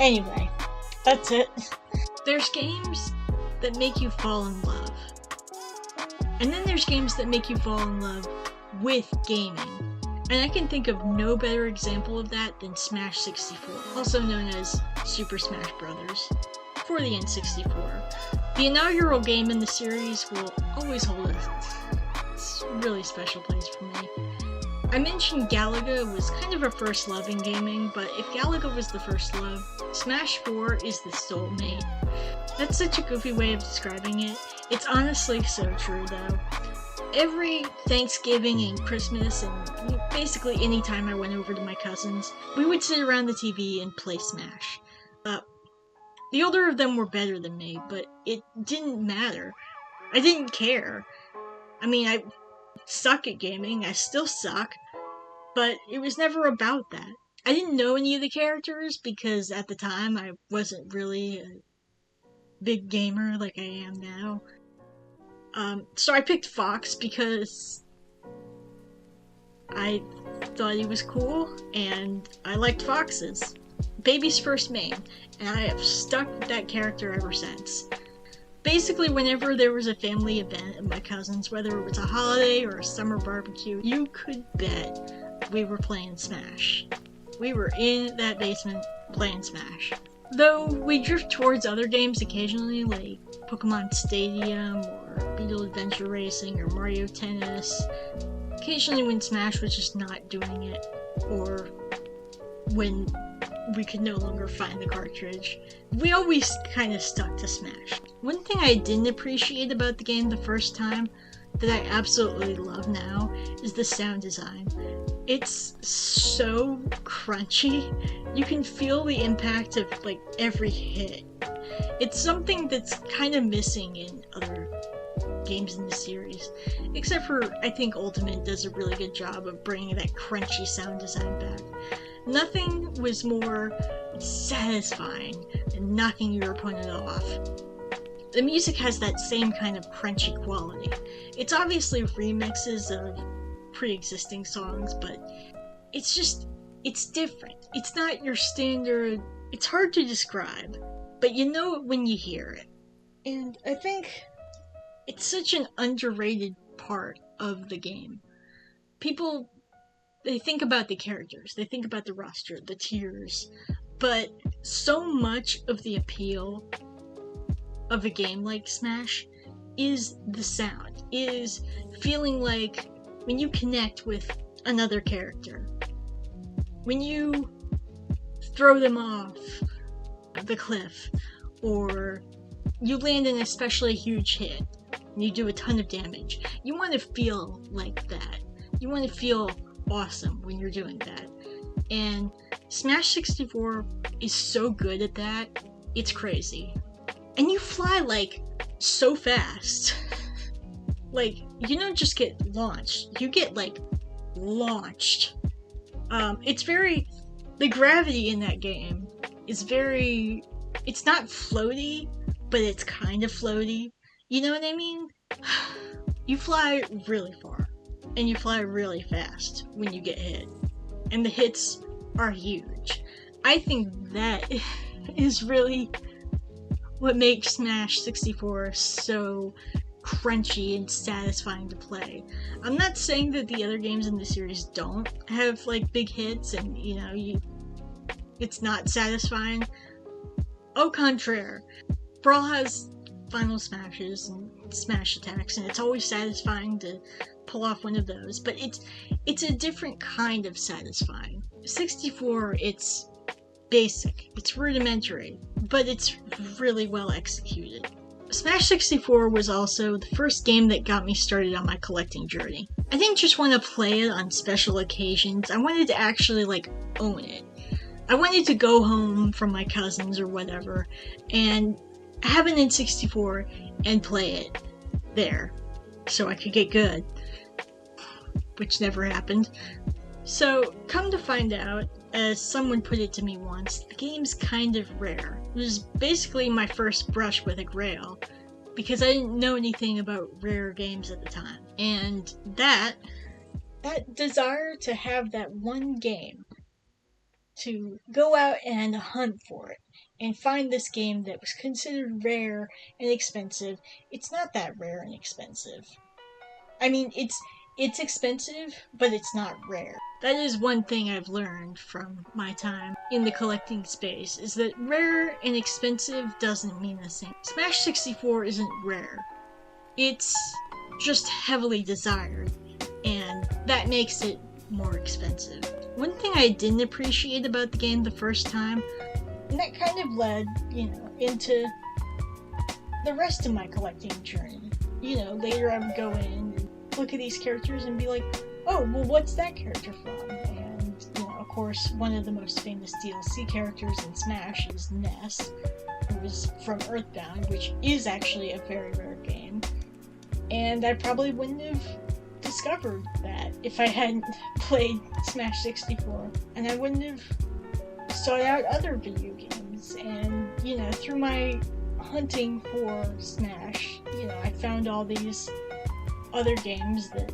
anyway, that's it. There's games that make you fall in love. And then there's games that make you fall in love with gaming. And I can think of no better example of that than Smash 64, also known as Super Smash Bros. For the N64. The inaugural game in the series will always hold a really special place for me. I mentioned Galaga was kind of a first love in gaming, but if Galaga was the first love, Smash 4 is the soulmate. That's such a goofy way of describing it. It's honestly so true, though. Every Thanksgiving and Christmas, and basically any time I went over to my cousins, we would sit around the TV and play Smash. The older of them were better than me, but it didn't matter. I didn't care. I suck at gaming, I still suck, but it was never about that. I didn't know any of the characters because at the time I wasn't really a big gamer like I am now. So I picked Fox because I thought he was cool and I liked foxes. baby's first main, and I have stuck with that character ever since. Basically, whenever there was a family event of my cousins, whether it was a holiday or a summer barbecue, you could bet we were playing Smash. We were in that basement playing Smash. Though we drift towards other games occasionally, like Pokemon Stadium or Beetle Adventure Racing or Mario Tennis. Occasionally when Smash was just not doing it, or when we could no longer find the cartridge. We always kind of stuck to Smash. One thing I didn't appreciate about the game the first time, that I absolutely love now, is the sound design. It's so crunchy. You can feel the impact of like every hit. It's something that's kind of missing in other games in the series, except for I think Ultimate does a really good job of bringing that crunchy sound design back. Nothing was more satisfying than knocking your opponent off. The music has that same kind of crunchy quality. It's obviously remixes of pre-existing songs, but it's different. It's not your standard. It's hard to describe, but you know it when you hear it. And I think it's such an underrated part of the game. People, they think about the characters, they think about the roster, the tiers, but so much of the appeal of a game like Smash is the sound, is feeling like when you connect with another character, when you throw them off the cliff, or you land an especially huge hit, and you do a ton of damage. You want to feel like that. You want to feel awesome when you're doing that. And Smash 64 is so good at that, it's crazy. And you fly, like, so fast. Like, you don't just get launched, you get, like, launched. The gravity in that game is it's not floaty, but it's kind of floaty. You know what I mean? You fly really far, and you fly really fast when you get hit. And the hits are huge. I think that is really what makes Smash 64 so crunchy and satisfying to play. I'm not saying that the other games in the series don't have, like, big hits and, it's not satisfying. Au contraire. Brawl has final smashes and smash attacks, and it's always satisfying to pull off one of those, but it's a different kind of satisfying. 64, it's basic, it's rudimentary, but it's really well executed. Smash 64 was also the first game that got me started on my collecting journey. I didn't just want to play it on special occasions, I wanted to actually, like, own it. I wanted to go home from my cousins or whatever, and have an N64 and play it there, so I could get good, which never happened. So, come to find out, as someone put it to me once, the game's kind of rare. It was basically my first brush with a Grail, because I didn't know anything about rare games at the time. And that desire to have that one game, to go out and hunt for it, and find this game that was considered rare and expensive. It's not that rare and expensive. I mean, it's expensive, but it's not rare. That is one thing I've learned from my time in the collecting space, is that rare and expensive doesn't mean the same. Smash 64 isn't rare. It's just heavily desired, and that makes it more expensive. One thing I didn't appreciate about the game the first time, and that kind of led, into the rest of my collecting journey. Later I would go in and look at these characters and be like, oh, well, what's that character from? And, of course, one of the most famous DLC characters in Smash is Ness, who was from Earthbound, which is actually a very rare game. And I probably wouldn't have discovered that if I hadn't played Smash 64, and I wouldn't have sought out other video games. And through my hunting for Smash, I found all these other games that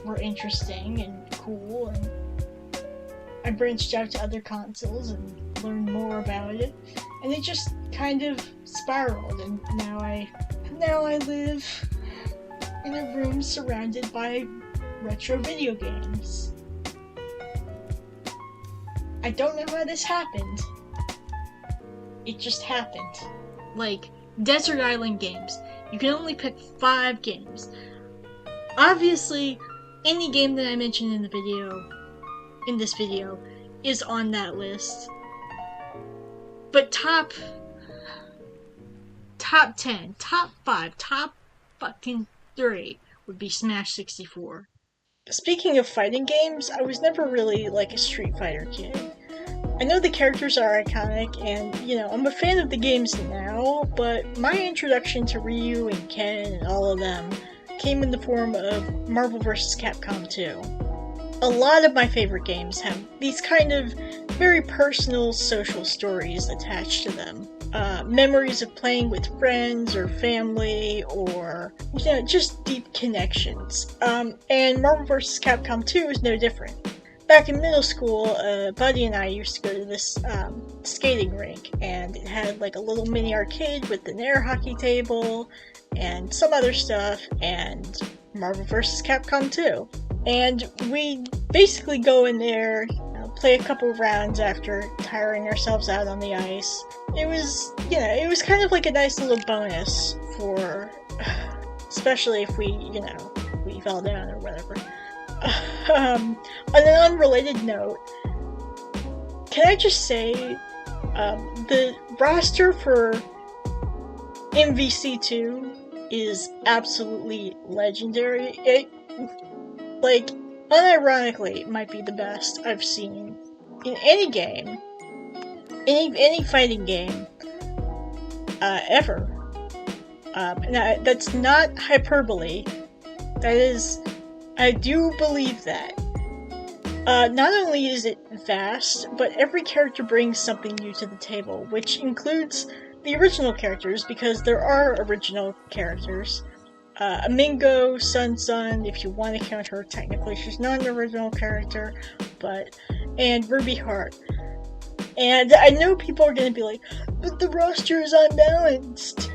were interesting and cool, and I branched out to other consoles and learn more about it, and it just kind of spiraled, and now I live in a room surrounded by retro video games. I don't know how this happened. It just happened. Like, Desert Island games. You can only pick 5 games. Obviously, any game that I mentioned in this video, is on that list. But top 10, top 5, top fucking 3 would be Smash 64. Speaking of fighting games, I was never really like a Street Fighter kid. I know the characters are iconic, and, I'm a fan of the games now, but my introduction to Ryu and Ken and all of them came in the form of Marvel vs. Capcom 2. A lot of my favorite games have these kind of very personal social stories attached to them. Memories of playing with friends or family, or, just deep connections. And Marvel vs. Capcom 2 is no different. Back in middle school, a buddy and I used to go to this skating rink, and it had like a little mini arcade with an air hockey table and some other stuff, and Marvel vs. Capcom 2. And we basically go in there, play a couple rounds after tiring ourselves out on the ice. It was kind of like a nice little bonus for, especially if we fell down or whatever. On an unrelated note, can I just say, the roster for MVC2 is absolutely legendary. It, unironically, might be the best I've seen in any game, any fighting game, ever. Now, that's not hyperbole. That is, I do believe that. Not only is it vast, but every character brings something new to the table, which includes the original characters, because there are original characters. Amingo, Sun, if you want to count her, technically she's not an original character, and Ruby Heart. And I know people are going to be like, but the roster is unbalanced.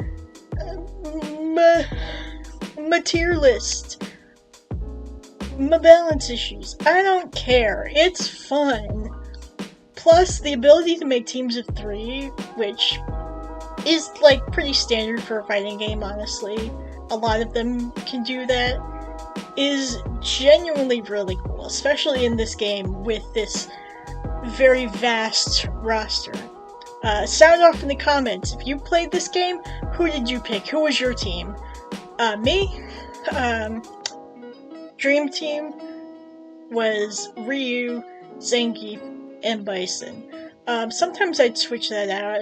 My tier list. My balance issues. I don't care. It's fun. Plus, the ability to make teams of 3, which is, pretty standard for a fighting game, honestly. A lot of them can do that, is genuinely really cool, especially in this game with this very vast roster. Sound off in the comments. If you played this game, who did you pick? Who was your team? Me? Dream Team was Ryu, Zangief, and Bison. Sometimes I'd switch that out,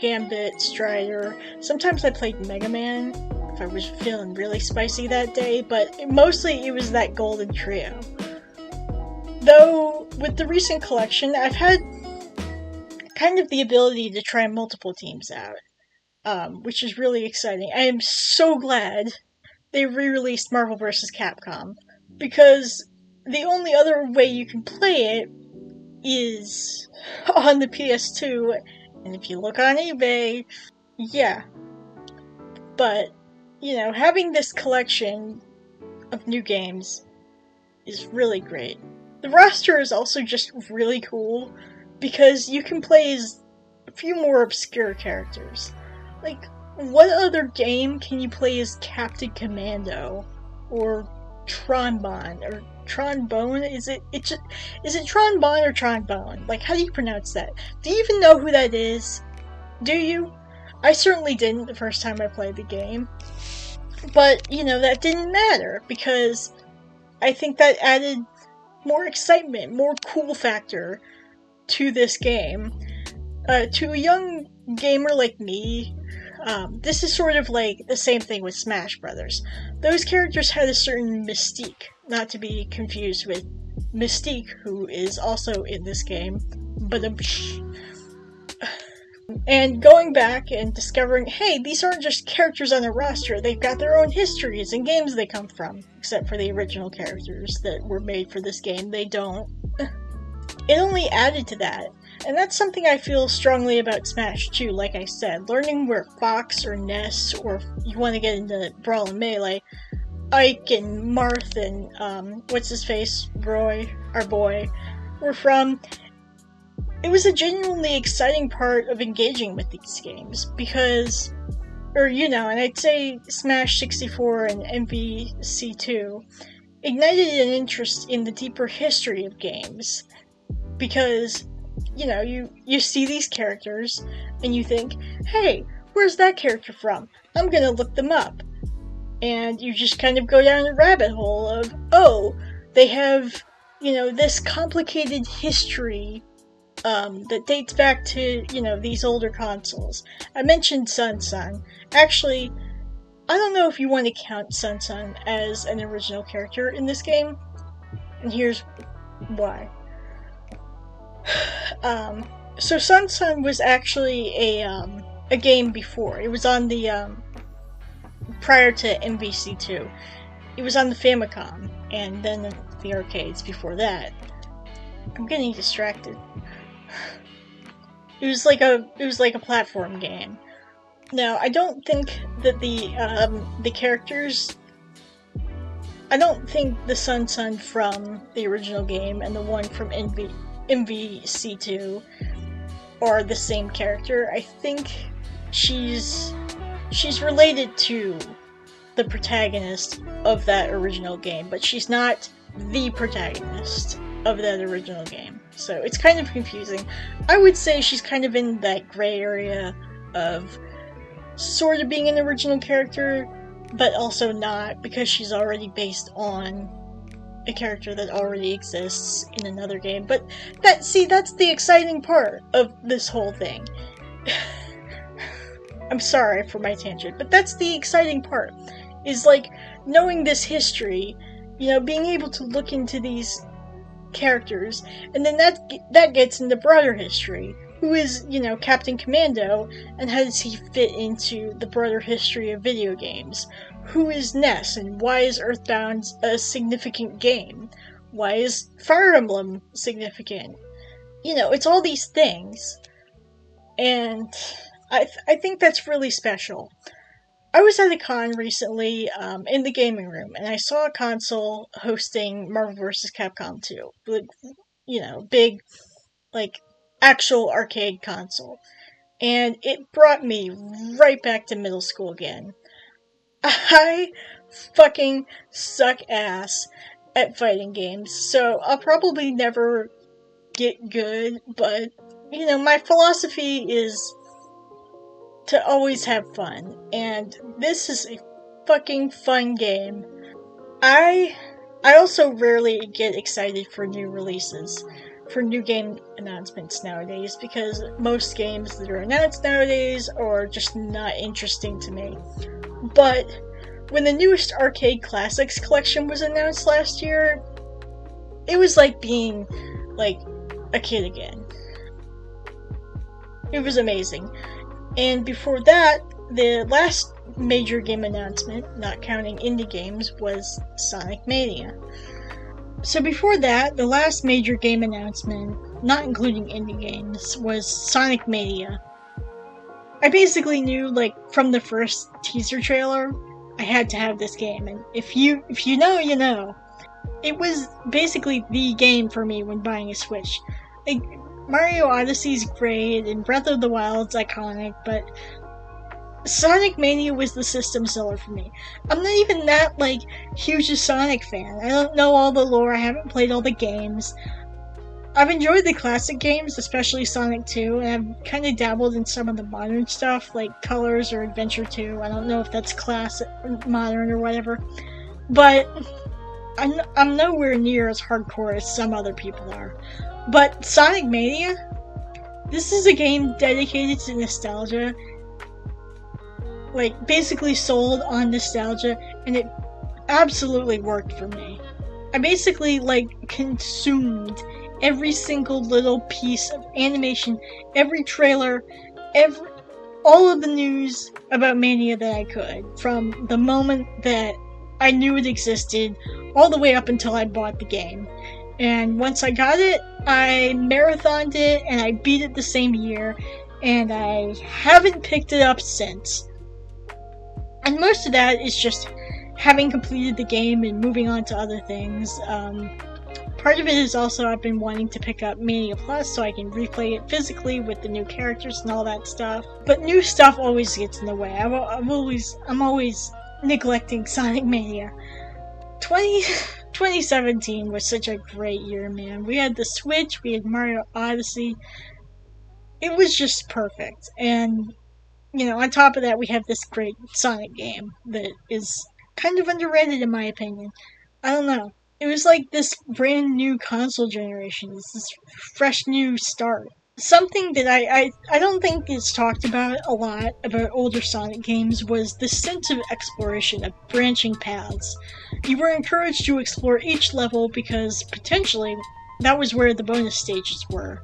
Gambit, Strider. Sometimes I played Mega Man if I was feeling really spicy that day, but mostly it was that golden trio. Though, with the recent collection, I've had kind of the ability to try multiple teams out, which is really exciting. I am so glad they re-released Marvel vs. Capcom, because the only other way you can play it is on the PS2, and if you look on eBay, yeah. But, having this collection of new games is really great. The roster is also just really cool, because you can play as a few more obscure characters. What other game can you play as Captain Commando, or Tronbon, or Trombone? Is it Tronbon or Tronbone? How do you pronounce that? Do you even know who that is? Do you? I certainly didn't the first time I played the game. But, that didn't matter, because I think that added more excitement, more cool factor to this game. To a young gamer like me, this is sort of like the same thing with Smash Brothers. Those characters had a certain mystique, not to be confused with Mystique, who is also in this game. But and going back and discovering, hey, these aren't just characters on a roster, they've got their own histories and games they come from. Except for the original characters that were made for this game, they don't. it only added to that. And that's something I feel strongly about Smash too, like I said. Learning where Fox or Ness, or if you want to get into Brawl and Melee, Ike and Marth and, what's-his-face, Roy, our boy, were from. It was a genuinely exciting part of engaging with these games, because, and I'd say Smash 64 and MVC2 ignited an interest in the deeper history of games, because, you see these characters, and you think, hey, where's that character from? I'm gonna look them up. And you just kind of go down a rabbit hole of, oh, they have, this complicated history that dates back to, these older consoles. I mentioned Sun. Actually, I don't know if you want to count Sun as an original character in this game, and here's why. So Sun was actually a game before. It was on the, prior to MVC2. It was on the Famicom, and then the arcades before that. I'm getting distracted. It was like a platform game. Now, I don't think that the characters, I don't think the Sun from the original game and the one from MVC2 are the same character. I think she's related to the protagonist of that original game, but she's not the protagonist of that original game. So it's kind of confusing. I would say she's kind of in that gray area of sort of being an original character, but also not, because she's already based on a character that already exists in another game. But that's the exciting part of this whole thing. I'm sorry for my tangent, but that's the exciting part, is like knowing this history, being able to look into these characters, and then that gets into broader history. Who is, Captain Commando, and how does he fit into the broader history of video games? Who is Ness, and why is Earthbound a significant game? Why is Fire Emblem significant? It's all these things, and I think that's really special. I was at a con recently, in the gaming room, and I saw a console hosting Marvel vs. Capcom 2. Big, actual arcade console. And it brought me right back to middle school again. I fucking suck ass at fighting games, so I'll probably never get good, but, my philosophy is to always have fun, and this is a fucking fun game. I also rarely get excited for new releases, for new game announcements nowadays, because most games that are announced nowadays are just not interesting to me. But when the newest Arcade Classics collection was announced last year, it was like being, a kid again. It was amazing. And before that, the last major game announcement, not counting indie games, was Sonic Mania. So before that, the last major game announcement, not including indie games, was Sonic Mania. I basically knew, from the first teaser trailer, I had to have this game, and if you know, you know. It was basically the game for me when buying a Switch. Mario Odyssey's great, and Breath of the Wild's iconic, but Sonic Mania was the system seller for me. I'm not even that, huge a Sonic fan. I don't know all the lore, I haven't played all the games. I've enjoyed the classic games, especially Sonic 2, and I've kind of dabbled in some of the modern stuff, like Colors or Adventure 2. I don't know if that's classic or modern or whatever. But I'm nowhere near as hardcore as some other people are. But Sonic Mania? This is a game dedicated to nostalgia. Basically sold on nostalgia, and it absolutely worked for me. I basically, consumed every single little piece of animation, every trailer, all of the news about Mania that I could, from the moment that I knew it existed, all the way up until I bought the game. And once I got it, I marathoned it and I beat it the same year, and I haven't picked it up since. And most of that is just having completed the game and moving on to other things. Part of it is also I've been wanting to pick up Mania Plus so I can replay it physically with the new characters and all that stuff. But new stuff always gets in the way. I'm always neglecting Sonic Mania. 2017 was such a great year, man. We had the Switch, we had Mario Odyssey. It was just perfect. And, on top of that, we have this great Sonic game that is kind of underrated in my opinion. I don't know. It was like this brand new console generation. It's this fresh new start. Something that I don't think is talked about a lot about older Sonic games was the sense of exploration, of branching paths. You were encouraged to explore each level because potentially that was where the bonus stages were.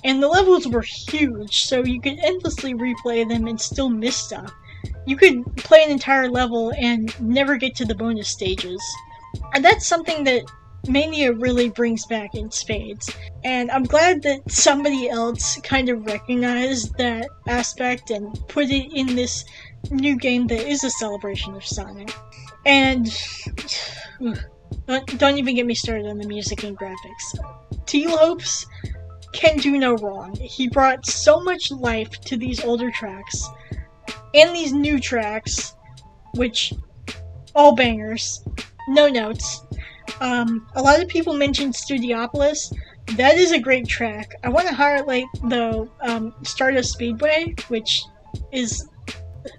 And the levels were huge, so you could endlessly replay them and still miss stuff. You could play an entire level and never get to the bonus stages. And that's something that Mania really brings back in spades. And I'm glad that somebody else kind of recognized that aspect and put it in this new game that is a celebration of Sonic. And don't even get me started on the music and graphics. T-Lopes can do no wrong. He brought so much life to these older tracks and these new tracks, which all bangers, no notes. A lot of people mentioned Studiopolis. That is a great track. I want to highlight the Stardust Speedway, which is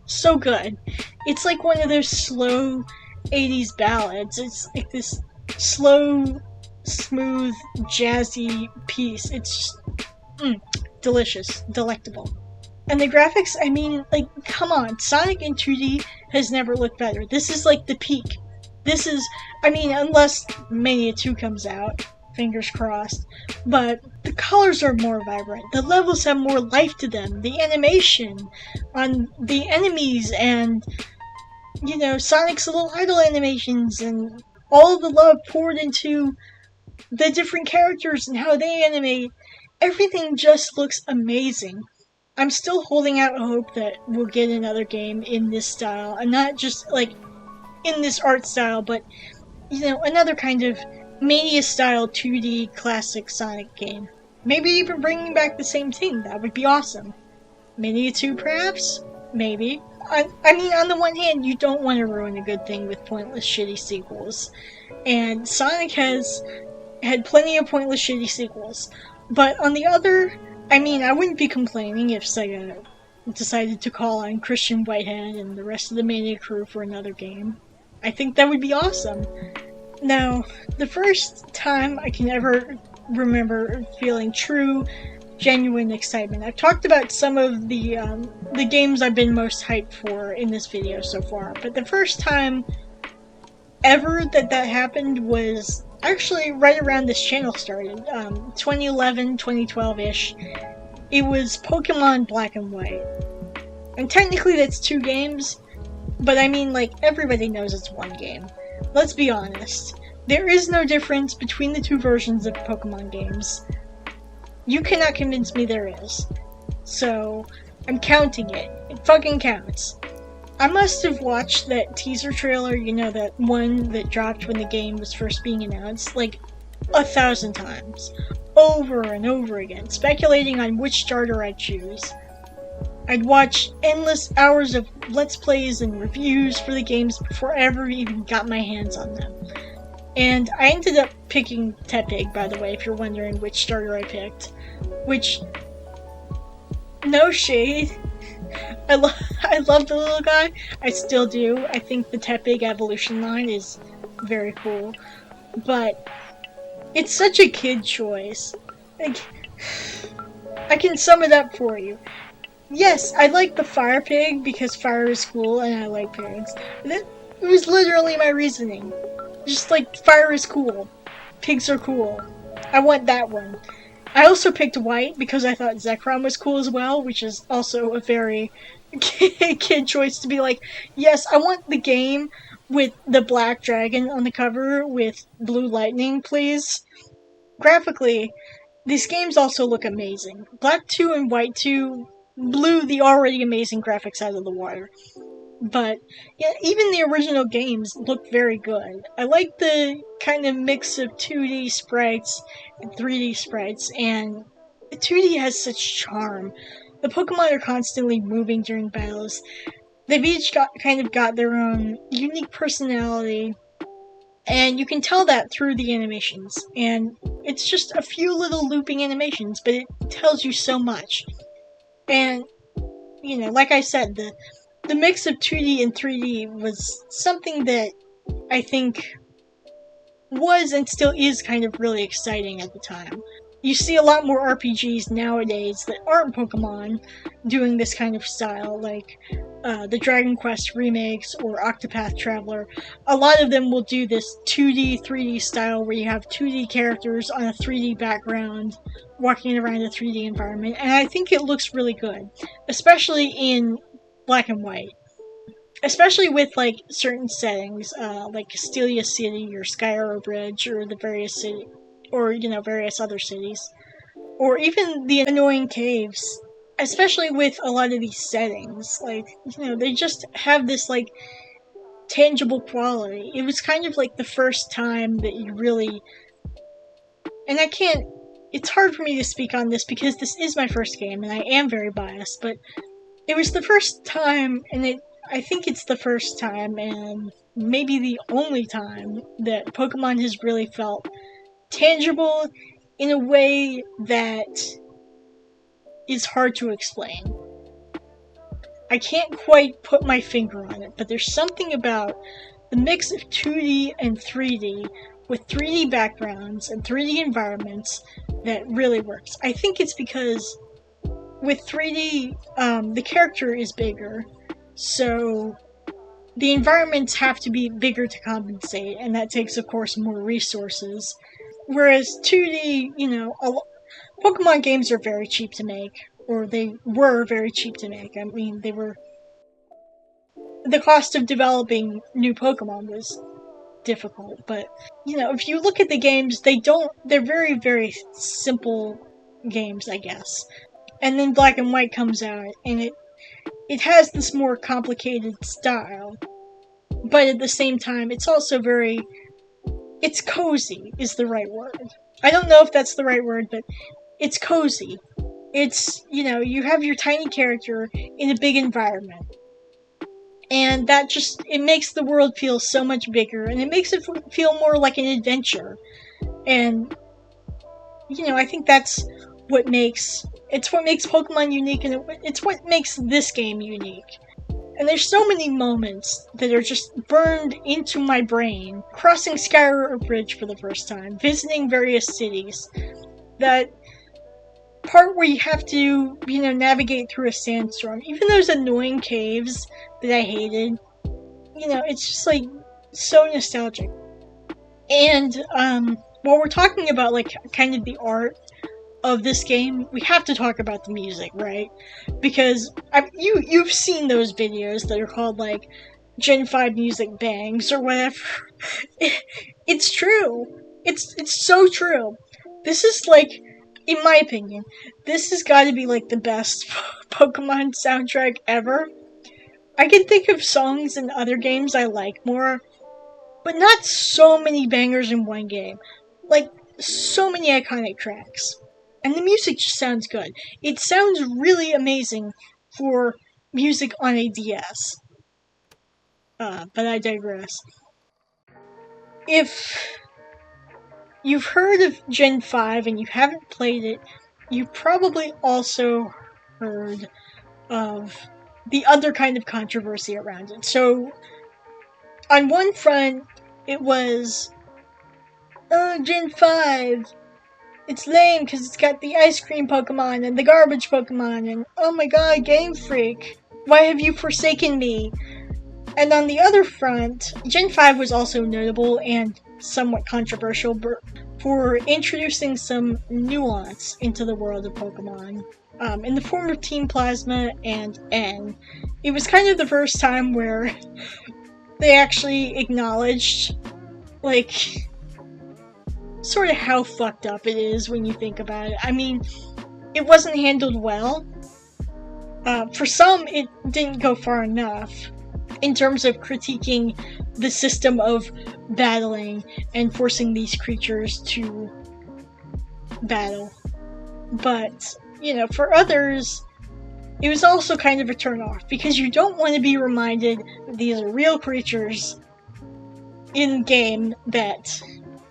so good. It's like one of those slow 80s ballads. It's like this slow, smooth, jazzy piece. It's just delicious, delectable. And the graphics, I mean, like, come on. Sonic in 2D has never looked better. This is like the peak. This is, I mean, unless Mania 2 comes out, fingers crossed, but the colors are more vibrant. The levels have more life to them. The animation on the enemies and, Sonic's little idle animations and all the love poured into the different characters and how they animate. Everything just looks amazing. I'm still holding out hope that we'll get another game in this style, and not just, like, in this art style, but, another kind of Mania-style 2D classic Sonic game. Maybe even bringing back the same thing, that would be awesome. Mania 2, perhaps? Maybe. I mean, on the one hand, you don't want to ruin a good thing with pointless, shitty sequels. And Sonic has had plenty of pointless, shitty sequels. But on the other, I mean, I wouldn't be complaining if Sega decided to call on Christian Whitehead and the rest of the Mania crew for another game. I think that would be awesome. Now, the first time I can ever remember feeling true, genuine excitement. I've talked about some of the games I've been most hyped for in this video so far, but the first time ever that happened was actually right around this channel started, 2011, 2012-ish. It was Pokemon Black and White. And technically that's 2 games, but I mean, like, everybody knows it's 1 game. Let's be honest. There is no difference between the 2 versions of Pokemon games. You cannot convince me there is. So, I'm counting it. It fucking counts. I must have watched that teaser trailer, that one that dropped when the game was first being announced, like 1,000 times. Over and over again, speculating on which starter I'd choose. I'd watch endless hours of Let's Plays and reviews for the games before I ever even got my hands on them. And I ended up picking Tepig, by the way, if you're wondering which starter I picked. Which, no shade. I love the little guy. I still do. I think the Tepig evolution line is very cool. But it's such a kid choice. Like, I can sum it up for you. Yes, I like the Fire Pig because fire is cool and I like pigs. It was literally my reasoning. Just like, fire is cool. Pigs are cool. I want that one. I also picked White because I thought Zekrom was cool as well, which is also a very kid choice to be like, yes, I want the game with the black dragon on the cover with blue lightning, please. Graphically, these games also look amazing. Black 2 and White 2 blew the already amazing graphics out of the water. But yeah, even the original games look very good. I like the kind of mix of 2D sprites and 3D sprites, and 2D has such charm. The Pokemon are constantly moving during battles. They've each got their own unique personality, and you can tell that through the animations. And it's just a few little looping animations, but it tells you so much. And, you know, like I said, the mix of 2D and 3D was something that I think was and still is kind of really exciting at the time. You see a lot more RPGs nowadays that aren't Pokemon doing this kind of style, like the Dragon Quest remakes or Octopath Traveler. A lot of them will do this 2D, 3D style where you have 2D characters on a 3D background walking around a 3D environment, and I think it looks really good, especially in black and white. Especially with, like, certain settings, like Castelia City or Sky Arrow Bridge or the various city, or, you know, various other cities. Or even the annoying caves. Especially with a lot of these settings. Like, you know, they just have this, like, tangible quality. It was kind of like the first time that you really... And it's hard for me to speak on this because this is my first game and I am very biased, but it was the first time, and I think it's the first time, and maybe the only time, that Pokemon has really felt tangible in a way that is hard to explain. I can't quite put my finger on it, but there's something about the mix of 2D and 3D with 3D backgrounds and 3D environments that really works. I think it's because with 3D, the character is bigger, so the environments have to be bigger to compensate, and that takes, of course, more resources. Whereas 2D, you know, Pokemon games are very cheap to make, or they were very cheap to make. I mean, the cost of developing new Pokemon was difficult, but, you know, if you look at the games, they're very, very simple games, I guess. And then Black and White comes out, and it has this more complicated style. But at the same time, it's also it's cozy, is the right word. I don't know if that's the right word, but it's cozy. It's, you know, you have your tiny character in a big environment. And that it makes the world feel so much bigger, and it makes it feel more like an adventure. And, you know, I think that's what makes Pokemon unique, and it's what makes this game unique. And there's so many moments that are just burned into my brain. Crossing Sky Arrow Bridge for the first time, visiting various cities. That part where you have to, you know, navigate through a sandstorm. Even those annoying caves that I hated. You know, it's just, like, so nostalgic. And, while we're talking about, like, kind of the art of this game, we have to talk about the music, right? Because you've seen those videos that are called, like, Gen 5 music bangs or whatever. It's true. It's so true. This is, like, in my opinion, this has got to be, like, the best Pokemon soundtrack ever. I can think of songs in other games I like more, but not so many bangers in one game. Like, so many iconic tracks. And the music just sounds good. It sounds really amazing for music on a DS. But I digress. If you've heard of Gen 5 and you haven't played it, you probably also heard of the other kind of controversy around it. So, on one front, it was, oh, Gen 5... it's lame because it's got the ice cream Pokemon and the garbage Pokemon and oh my god, Game Freak, why have you forsaken me? And on the other front, Gen 5 was also notable and somewhat controversial for introducing some nuance into the world of Pokemon. In the form of Team Plasma and N. It was kind of the first time where they actually acknowledged, like, sort of how fucked up it is when you think about it. I mean, it wasn't handled well. For some, it didn't go far enough in terms of critiquing the system of battling and forcing these creatures to battle. But, you know, for others, it was also kind of a turn-off, because you don't want to be reminded that these are real creatures in-game that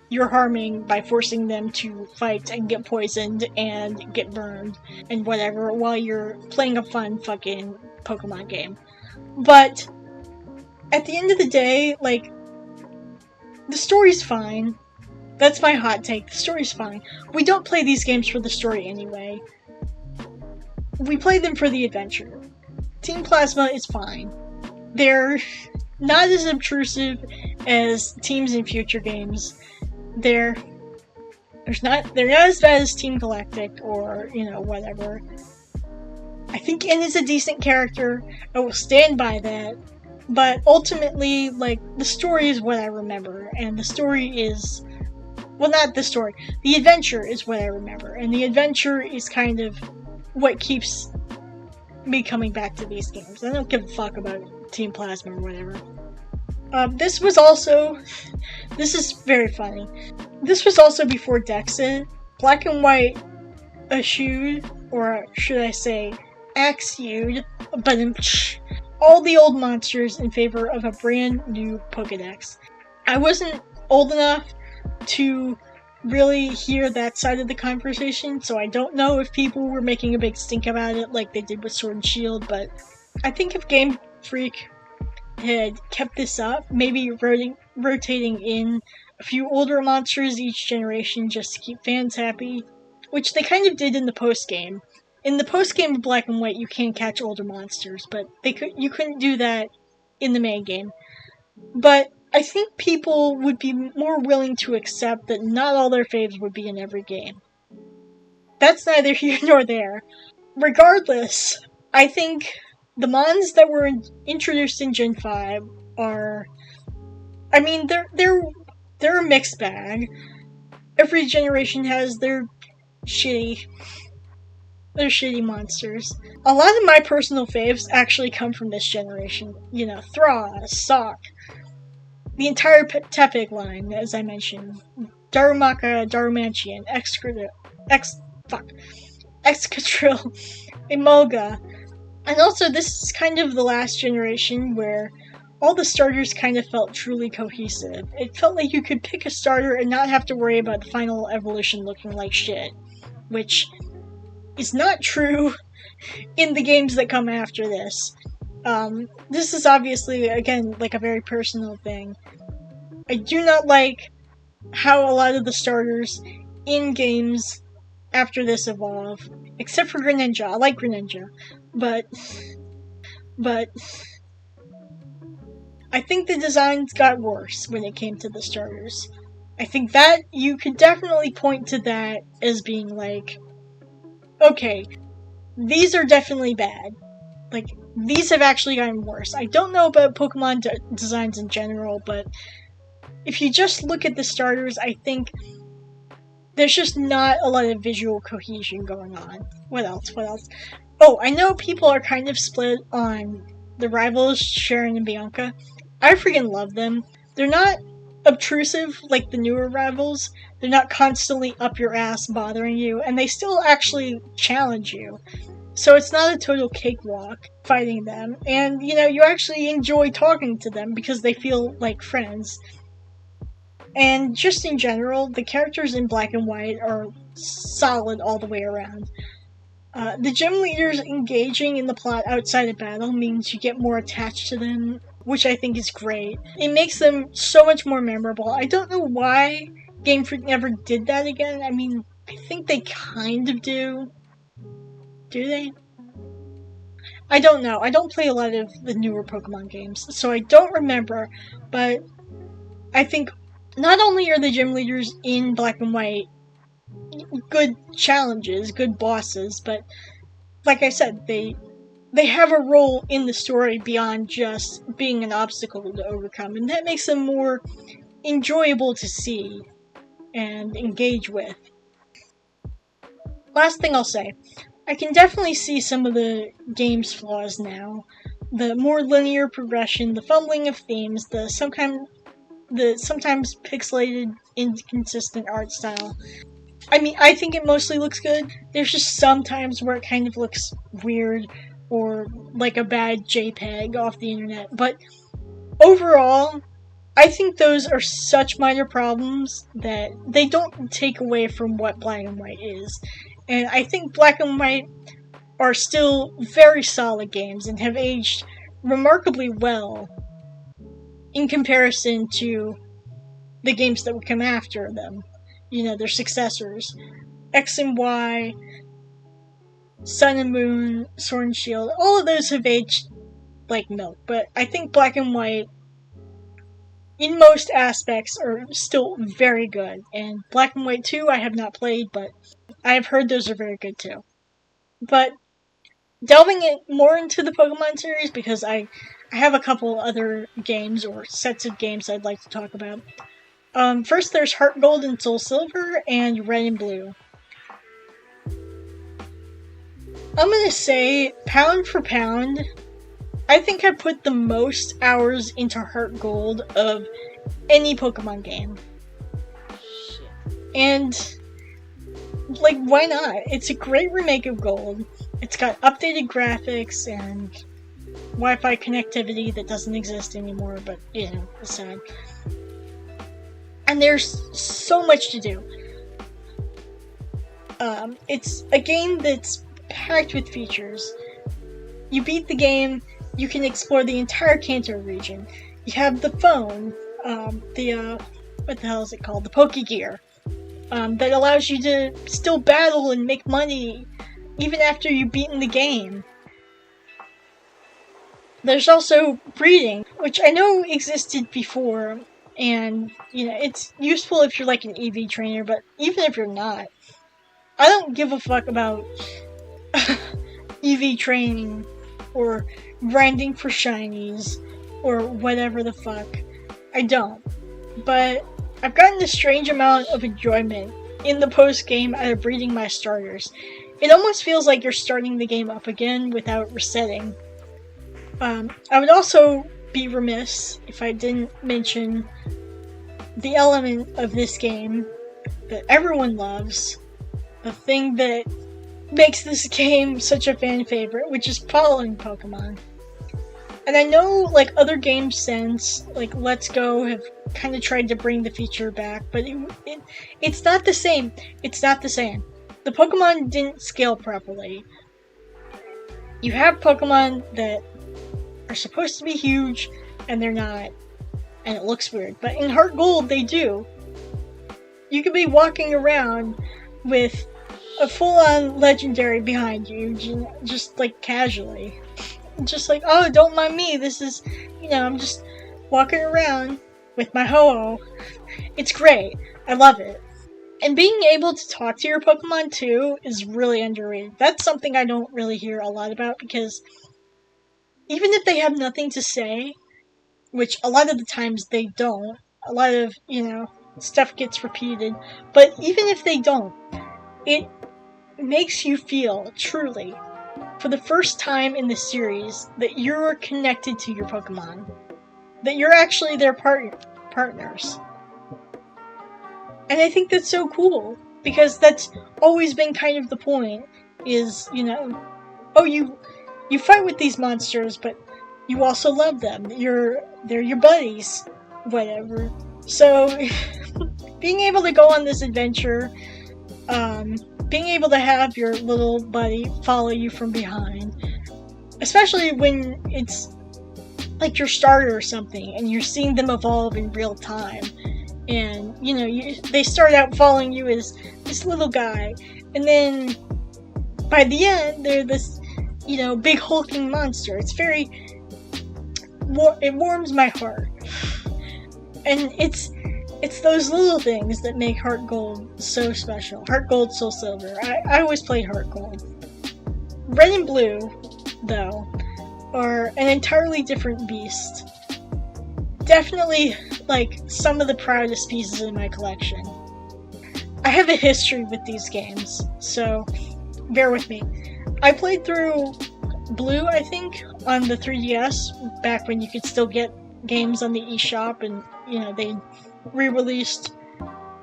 you're harming by forcing them to fight and get poisoned and get burned and whatever while you're playing a fun fucking Pokemon game. But at the end of the day, like, the story's fine. That's my hot take. The story's fine. We don't play these games for the story anyway. We play them for the adventure. Team Plasma is fine. They're not as obtrusive as teams in future games. They're not as bad as Team Galactic or, you know, whatever. I think N is a decent character. I will stand by that. But ultimately, like, the story is what I remember, and the story is... Well, not the story. The adventure is what I remember, and the adventure is kind of what keeps me coming back to these games. I don't give a fuck about Team Plasma or whatever. This is very funny. This was also before Dexit. Black and White eschewed, or should I say, axewed, but all the old monsters in favor of a brand new Pokedex. I wasn't old enough to really hear that side of the conversation, so I don't know if people were making a big stink about it like they did with Sword and Shield, but I think if Game Freak had kept this up, maybe rotating in a few older monsters each generation just to keep fans happy, which they kind of did in the post-game. In the post-game of Black and White, you can catch older monsters, but you couldn't do that in the main game. But I think people would be more willing to accept that not all their faves would be in every game. That's neither here nor there. Regardless, I think the mons that were introduced in Gen 5 are... I mean, they're a mixed bag. Every generation has their shitty monsters. A lot of my personal faves actually come from this generation. You know, Thra, Sock, the entire Tepig line, as I mentioned. Darumaka, Darumanchian, Excadrill, Emolga. And also, this is kind of the last generation where all the starters kind of felt truly cohesive. It felt like you could pick a starter and not have to worry about the final evolution looking like shit. Which is not true in the games that come after this. This is obviously, again, like a very personal thing. I do not like how a lot of the starters in games after this evolve. Except for Greninja. I like Greninja. But I think the designs got worse when it came to the starters. I think that you could definitely point to that as being like, okay, these are definitely bad. Like, these have actually gotten worse. I don't know about Pokemon designs in general, but if you just look at the starters, I think there's just not a lot of visual cohesion going on. What else? Oh, I know people are kind of split on the rivals, Sharon and Bianca. I freaking love them. They're not obtrusive like the newer rivals. They're not constantly up your ass bothering you, and they still actually challenge you. So it's not a total cakewalk fighting them, and, you know, you actually enjoy talking to them because they feel like friends. And just in general, the characters in Black and White are solid all the way around. The gym leaders engaging in the plot outside of battle means you get more attached to them, which I think is great. It makes them so much more memorable. I don't know why Game Freak never did that again. I mean, I think they kind of do. Do they? I don't know. I don't play a lot of the newer Pokemon games, so I don't remember, but I think not only are the gym leaders in Black and White good challenges, good bosses, but like I said, they they have a role in the story beyond just being an obstacle to overcome, and that makes them more enjoyable to see and engage with. Last thing I'll say, I can definitely see some of the game's flaws now. The more linear progression, the fumbling of themes, the sometimes pixelated, inconsistent art style. I mean, I think it mostly looks good. There's just some times where it kind of looks weird or like a bad JPEG off the internet. But overall, I think those are such minor problems that they don't take away from what Black and White is. And I think Black and White are still very solid games and have aged remarkably well in comparison to the games that would come after them. You know, their successors. X and Y, Sun and Moon, Sword and Shield, all of those have aged like milk. But I think Black and White, in most aspects, are still very good. And Black and White 2 I have not played, but I have heard those are very good too. But delving more into the Pokemon series, because I have a couple other games or sets of games I'd like to talk about. First, there's Heart Gold and Soul Silver, and Red and Blue. I'm gonna say, pound for pound, I think I put the most hours into Heart Gold of any Pokemon game. And, like, why not? It's a great remake of Gold. It's got updated graphics and Wi-Fi connectivity that doesn't exist anymore, but, you know, it's sad. And there's so much to do. It's a game that's packed with features. You beat the game, you can explore the entire Kanto region. You have the phone, what the hell is it called? The Pokegear, that allows you to still battle and make money even after you've beaten the game. There's also breeding, which I know existed before, and, you know, it's useful if you're like an EV trainer, but even if you're not, I don't give a fuck about EV training or grinding for shinies or whatever the fuck. I don't. But I've gotten a strange amount of enjoyment in the post-game out of breeding my starters. It almost feels like you're starting the game up again without resetting. I would also be remiss if I didn't mention the element of this game that everyone loves, the thing that makes this game such a fan favorite, which is following Pokemon. And I know, like, other games since, like Let's Go, have kind of tried to bring the feature back, but it's not the same. It's not the same. The Pokemon didn't scale properly. You have Pokemon that are supposed to be huge, and they're not, and it looks weird. But in Heart Gold, they do. You could be walking around with a full-on legendary behind you, just like casually. Just like, oh, don't mind me, this is, you know, I'm just walking around with my ho-oh. It's great. I love it. And being able to talk to your Pokemon, too, is really underrated. That's something I don't really hear a lot about, because even if they have nothing to say, which a lot of the times they don't, a lot of, you know, stuff gets repeated, but even if they don't, it makes you feel, truly, for the first time in the series, that you're connected to your Pokemon. That you're actually their partners. And I think that's so cool, because that's always been kind of the point, is, you know, oh, you fight with these monsters, but you also love them. They're your buddies, whatever. So, being able to go on this adventure, being able to have your little buddy follow you from behind, especially when it's like your starter or something, and you're seeing them evolve in real time, and, you know, they start out following you as this little guy, and then by the end, they're this, you know, big hulking monster. It's very, it warms my heart. And it's those little things that make Heart Gold so special. Heart Gold, Soul Silver. I always played Heart Gold. Red and Blue, though, are an entirely different beast. Definitely, like, some of the proudest pieces in my collection. I have a history with these games, so bear with me. I played through Blue, I think, on the 3DS, back when you could still get games on the eShop, and, you know, they re-released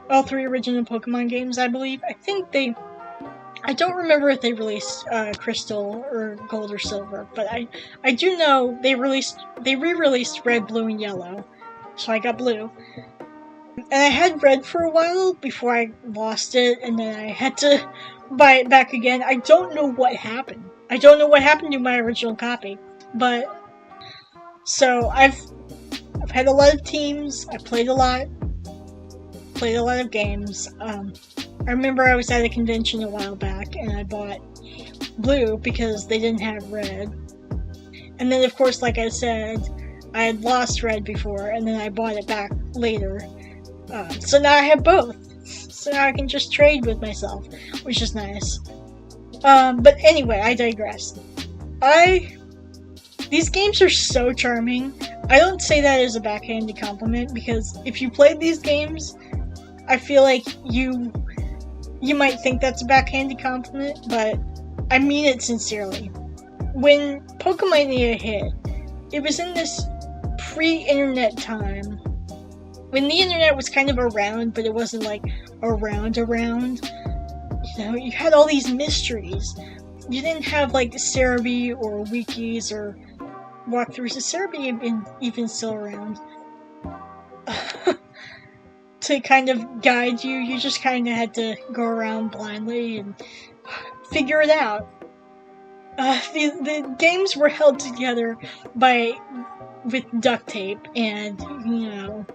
all 3 original Pokemon games, I believe. I don't remember if they released Crystal or Gold or Silver, but I do know they re-released Red, Blue, and Yellow, so I got Blue. And I had Red for a while before I lost it, and then I had to buy it back again. I don't know what happened. I don't know what happened to my original copy, but so I've had a lot of teams. I played a lot of games. I remember I was at a convention a while back, and I bought Blue because they didn't have Red. And then, of course, like I said, I had lost Red before, and then I bought it back later. So now I have both. So now I can just trade with myself, which is nice. But anyway, I digress. These games are so charming. I don't say that as a backhanded compliment, because if you played these games, I feel like you might think that's a backhanded compliment, but I mean it sincerely. When Pokemania hit, it was in this pre-internet time, when the internet was kind of around, but it wasn't like around. You know, you had all these mysteries. You didn't have like Cerebi or wikis or walkthroughs. Is Cerebi even still around? To kind of guide you, you just kind of had to go around blindly and figure it out. The games were held together with duct tape and, you know,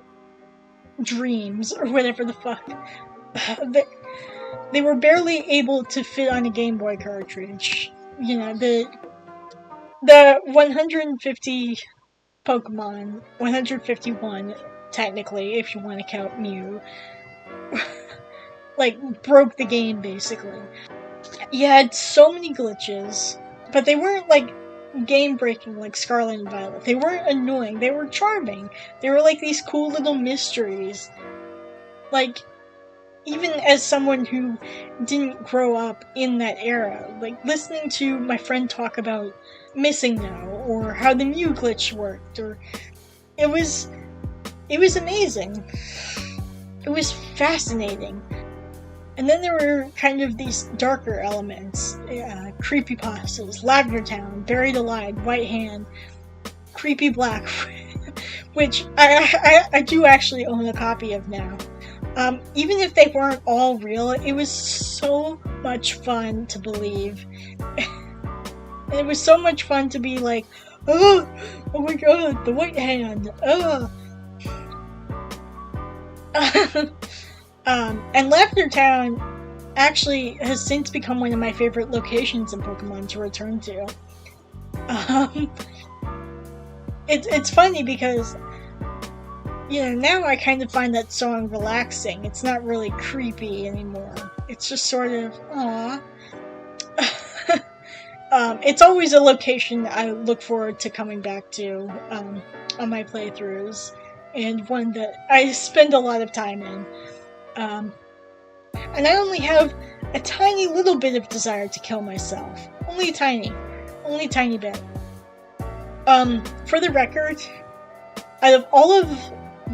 dreams or whatever the fuck. They were barely able to fit on a Game Boy cartridge. You know, the 150 Pokemon, 151 technically, if you want to count Mew, like, broke the game, basically. You had so many glitches, but they weren't, like, game-breaking like Scarlet and Violet. They weren't annoying, they were charming. They were like these cool little mysteries. Like, even as someone who didn't grow up in that era, like, listening to my friend talk about Missing Now, or how the Mew glitch worked, or... It was amazing. It was fascinating. And then there were kind of these darker elements. Creepypastas, Lavender Town, Buried Alive, White Hand, Creepy Black, which I do actually own a copy of now. Even if they weren't all real, it was so much fun to believe. And it was so much fun to be like, oh my god, the White Hand, and Lavender Town actually has since become one of my favorite locations in Pokemon to return to. It's funny because, you know, now I kind of find that song relaxing. It's not really creepy anymore. It's just sort of, aww. It's always a location I look forward to coming back to on my playthroughs, and one that I spend a lot of time in. And I only have a tiny little bit of desire to kill myself. Only a tiny bit. For the record, out of all of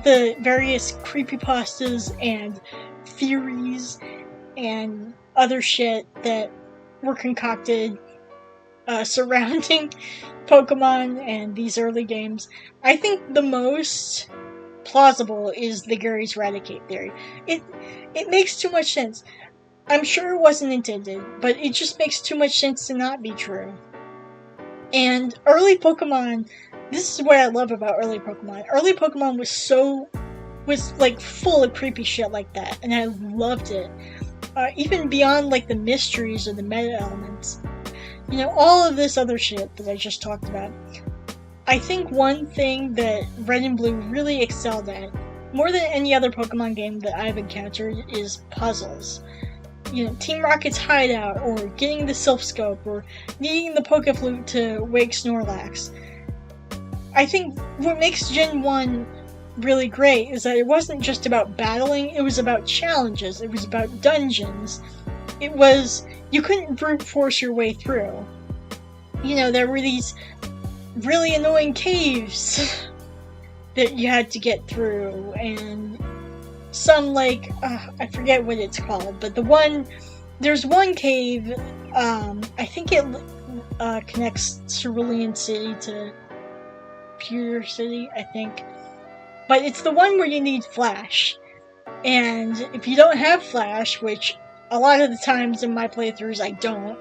the various creepypastas and theories and other shit that were concocted surrounding Pokemon and these early games, I think the most plausible is the Gary's Raticate theory. It makes too much sense. I'm sure it wasn't intended, but it just makes too much sense to not be true. And early Pokemon, this is what I love about early Pokemon. Early Pokemon was like full of creepy shit like that, and I loved it. Even beyond like the mysteries or the meta elements. You know, all of this other shit that I just talked about. I think one thing that Red and Blue really excelled at, more than any other Pokemon game that I've encountered, is puzzles. Team Rocket's hideout, or getting the Silph Scope, or needing the Poke Flute to wake Snorlax. I think what makes Gen 1 really great is that it wasn't just about battling, it was about challenges, it was about dungeons. You couldn't brute force your way through. There were these really annoying caves that you had to get through, and some, I forget what it's called, but there's one cave, I think it connects Cerulean City to Pewter City, I think. But it's the one where you need Flash. And if you don't have Flash, which a lot of the times in my playthroughs I don't,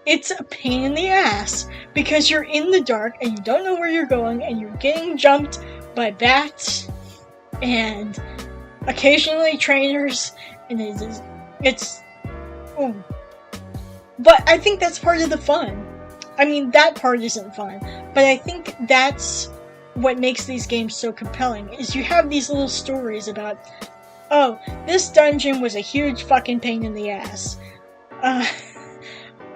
it's a pain in the ass, because you're in the dark and you don't know where you're going, and you're getting jumped by bats and occasionally trainers, and it's but I think that's part of the fun. I mean, that part isn't fun, but I think that's what makes these games so compelling, is you have these little stories about, oh, this dungeon was a huge fucking pain in the ass.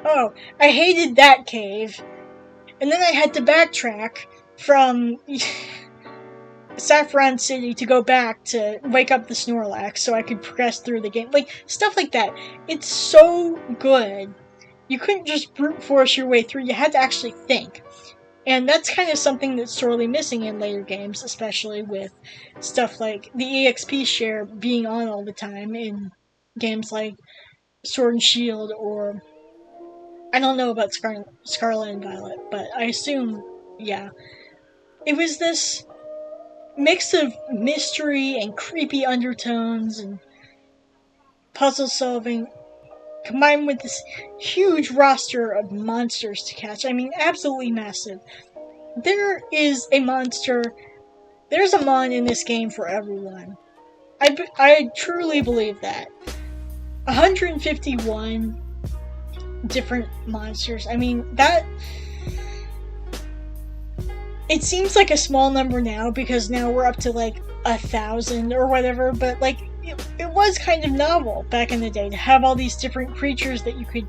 Oh, I hated that cave. And then I had to backtrack from Saffron City to go back to wake up the Snorlax so I could progress through the game. Stuff like that. It's so good. You couldn't just brute force your way through, you had to actually think. And that's kind of something that's sorely missing in later games, especially with stuff like the EXP share being on all the time in games like Sword and Shield, or I don't know about Scarlet and Violet, but I assume, yeah. It was this mix of mystery and creepy undertones and puzzle solving, combined with this huge roster of monsters to catch. I mean, absolutely massive. There's a mon in this game for everyone. I truly believe that. 151 different monsters. I mean, it seems like a small number now, because now we're up to 1,000 or whatever, but it was kind of novel back in the day to have all these different creatures that you could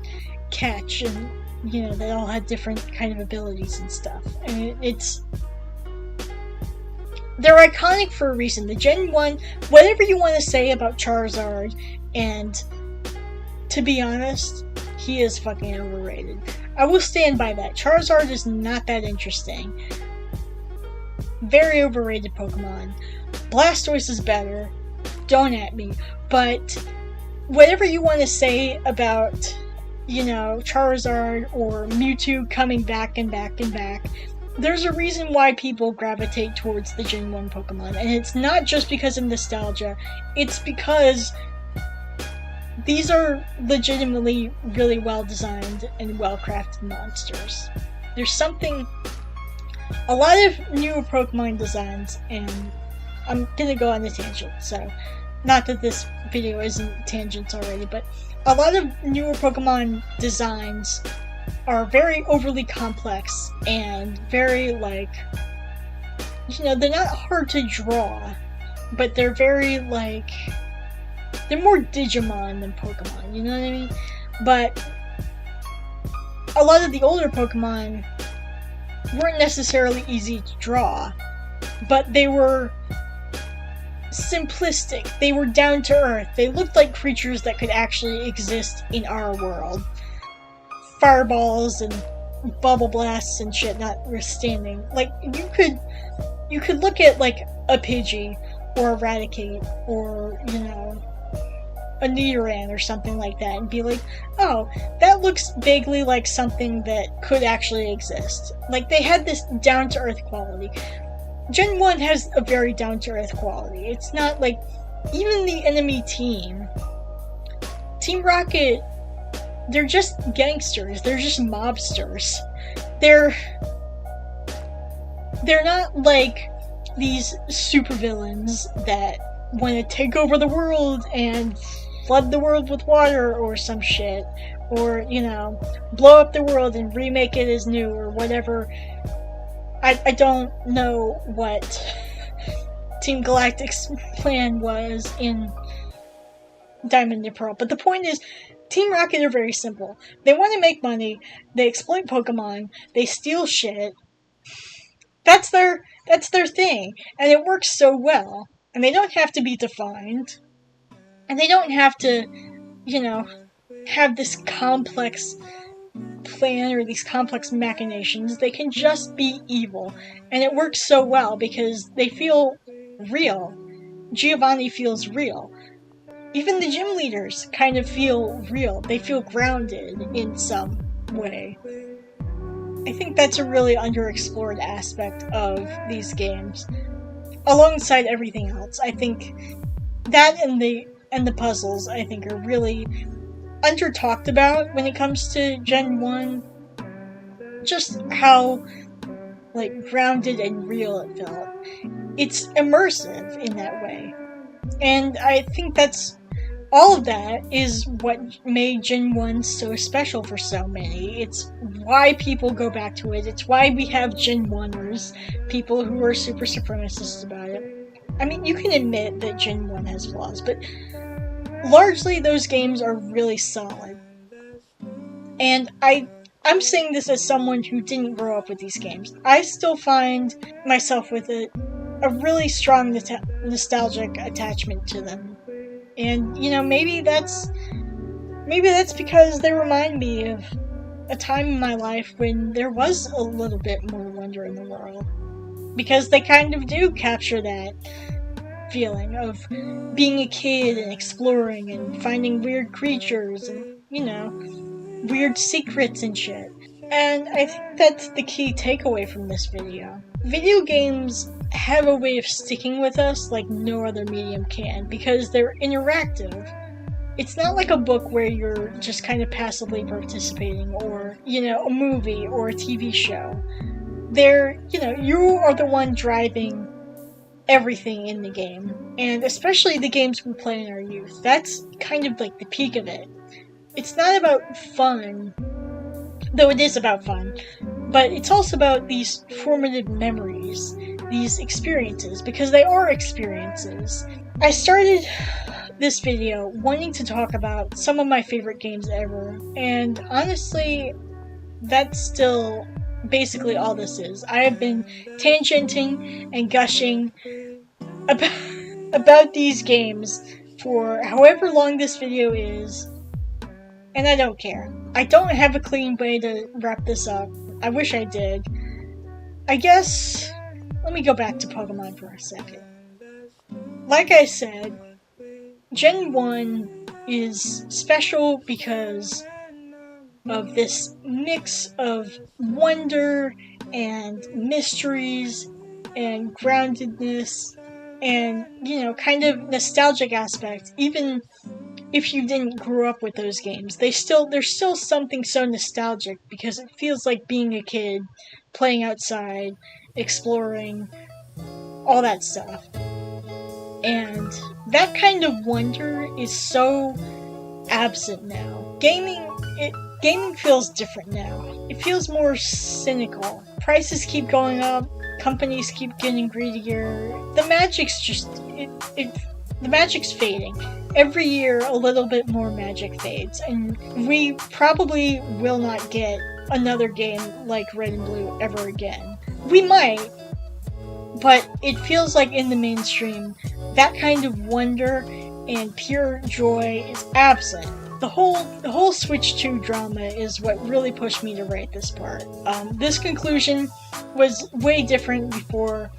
catch, and they all had different kind of abilities and stuff. And they're iconic for a reason. The Gen 1, whatever you want to say about Charizard, and to be honest, he is fucking overrated. I will stand by that. Charizard is not that interesting. Very overrated Pokemon. Blastoise is better. Don't at me. But whatever you want to say about, Charizard or Mewtwo coming back and back and back, there's a reason why people gravitate towards the Gen 1 Pokemon. And it's not just because of nostalgia. It's because these are legitimately really well designed and well crafted monsters. There's something, a lot of newer Pokemon designs, and I'm gonna go on a tangent, so not that this video isn't tangents already, but a lot of newer Pokemon designs are very overly complex and very they're not hard to draw, but they're very they're more Digimon than Pokemon, you know what I mean? But a lot of the older Pokemon weren't necessarily easy to draw, but they were simplistic, they were down to earth, they looked like creatures that could actually exist in our world. Fireballs and bubble blasts and shit notwithstanding. You could look at a Pidgey or a Raticate or, a Nidoran or something like that and be like, oh, that looks vaguely like something that could actually exist. They had this down-to-earth quality. Gen 1 has a very down-to-earth quality. It's not even the enemy team. Team Rocket, they're just gangsters. They're just mobsters. They're not these supervillains that want to take over the world and flood the world with water or some shit, or blow up the world and remake it as new or whatever. I don't know what Team Galactic's plan was in Diamond and Pearl. But the point is, Team Rocket are very simple. They want to make money, they exploit Pokemon, they steal shit. That's their thing. And it works so well. And they don't have to be defined. And they don't have to, have this complex plan or these complex machinations. They can just be evil. And it works so well because they feel real. Giovanni feels real. Even the gym leaders kind of feel real. They feel grounded in some way. I think that's a really underexplored aspect of these games. Alongside everything else, I think that and the puzzles, I think, are really under-talked about when it comes to Gen 1. Just how, grounded and real it felt. It's immersive in that way. And I think all of that is what made Gen 1 so special for so many. It's why people go back to it. It's why we have Gen 1ers, people who are super supremacists about it. I mean, you can admit that Gen 1 has flaws, but largely those games are really solid. And I'm saying this as someone who didn't grow up with these games. I still find myself with a really strong nostalgic attachment to them. And, maybe that's because they remind me of a time in my life when there was a little bit more wonder in the world. Because they kind of do capture that feeling of being a kid and exploring and finding weird creatures and, weird secrets and shit. And I think that's the key takeaway from this video. Video games have a way of sticking with us like no other medium can, because they're interactive. It's not like a book where you're just kind of passively participating, or, a movie or a TV show. You are the one driving everything in the game, and especially the games we play in our youth. That's kind of like the peak of it. It's not about fun, though it is about fun, but it's also about these formative memories, these experiences, because they are experiences. I started this video wanting to talk about some of my favorite games ever, and honestly, that's still basically all this is. I have been tangenting and gushing about these games for however long this video is, and I don't care. I don't have a clean way to wrap this up. I wish I did. I guess, let me go back to Pokemon for a second. Like I said, Gen 1 is special because of this mix of wonder and mysteries and groundedness and, kind of nostalgic aspect. Even if you didn't grow up with those games, there's still something so nostalgic because it feels like being a kid, playing outside, exploring, all that stuff. And that kind of wonder is so absent now. Gaming feels different now. It feels more cynical. Prices keep going up, companies keep getting greedier. The magic's fading. Every year, a little bit more magic fades, and we probably will not get another game like Red and Blue ever again. We might, but it feels like in the mainstream, that kind of wonder and pure joy is absent. The whole Switch 2 drama is what really pushed me to write this part. This conclusion was way different before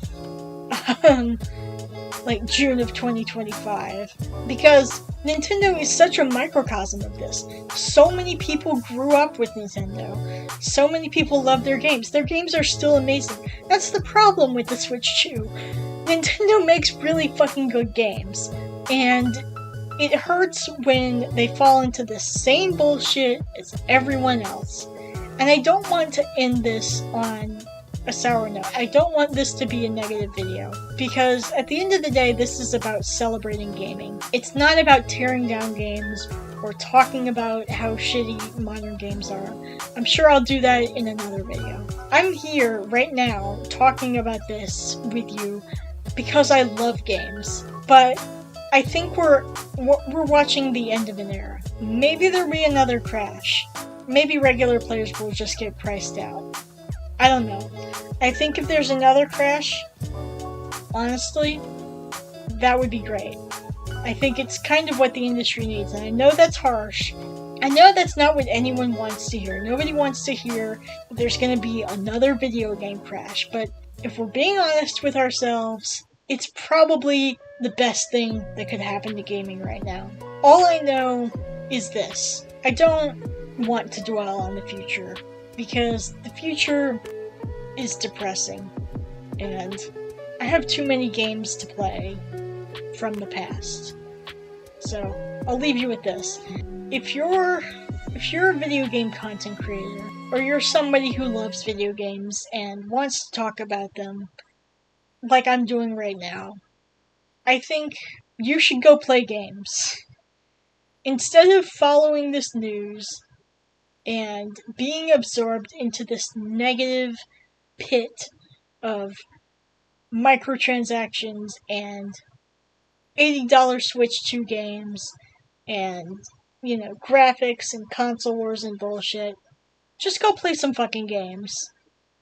June of 2025, because Nintendo is such a microcosm of this. So many people grew up with Nintendo. So many people love their games. Their games are still amazing. That's the problem with the Switch 2. Nintendo makes really fucking good games, and it hurts when they fall into the same bullshit as everyone else. And I don't want to end this on a sour note. I don't want this to be a negative video, because at the end of the day, this is about celebrating gaming. It's not about tearing down games or talking about how shitty modern games are. I'm sure I'll do that in another video. I'm here right now talking about this with you because I love games, but I think we're we're watching the end of an era. Maybe there'll be another crash. Maybe regular players will just get priced out. I don't know. I think if there's another crash, honestly, that would be great. I think it's kind of what the industry needs, and I know that's harsh. I know that's not what anyone wants to hear. Nobody wants to hear that there's going to be another video game crash, but if we're being honest with ourselves, it's probably the best thing that could happen to gaming right now. All I know is this. I don't want to dwell on the future, because the future is depressing, and I have too many games to play from the past. So, I'll leave you with this. If you're a video game content creator, or you're somebody who loves video games and wants to talk about them, like I'm doing right now, I think you should go play games. Instead of following this news and being absorbed into this negative pit of microtransactions and $80 Switch 2 games and, graphics and console wars and bullshit, just go play some fucking games.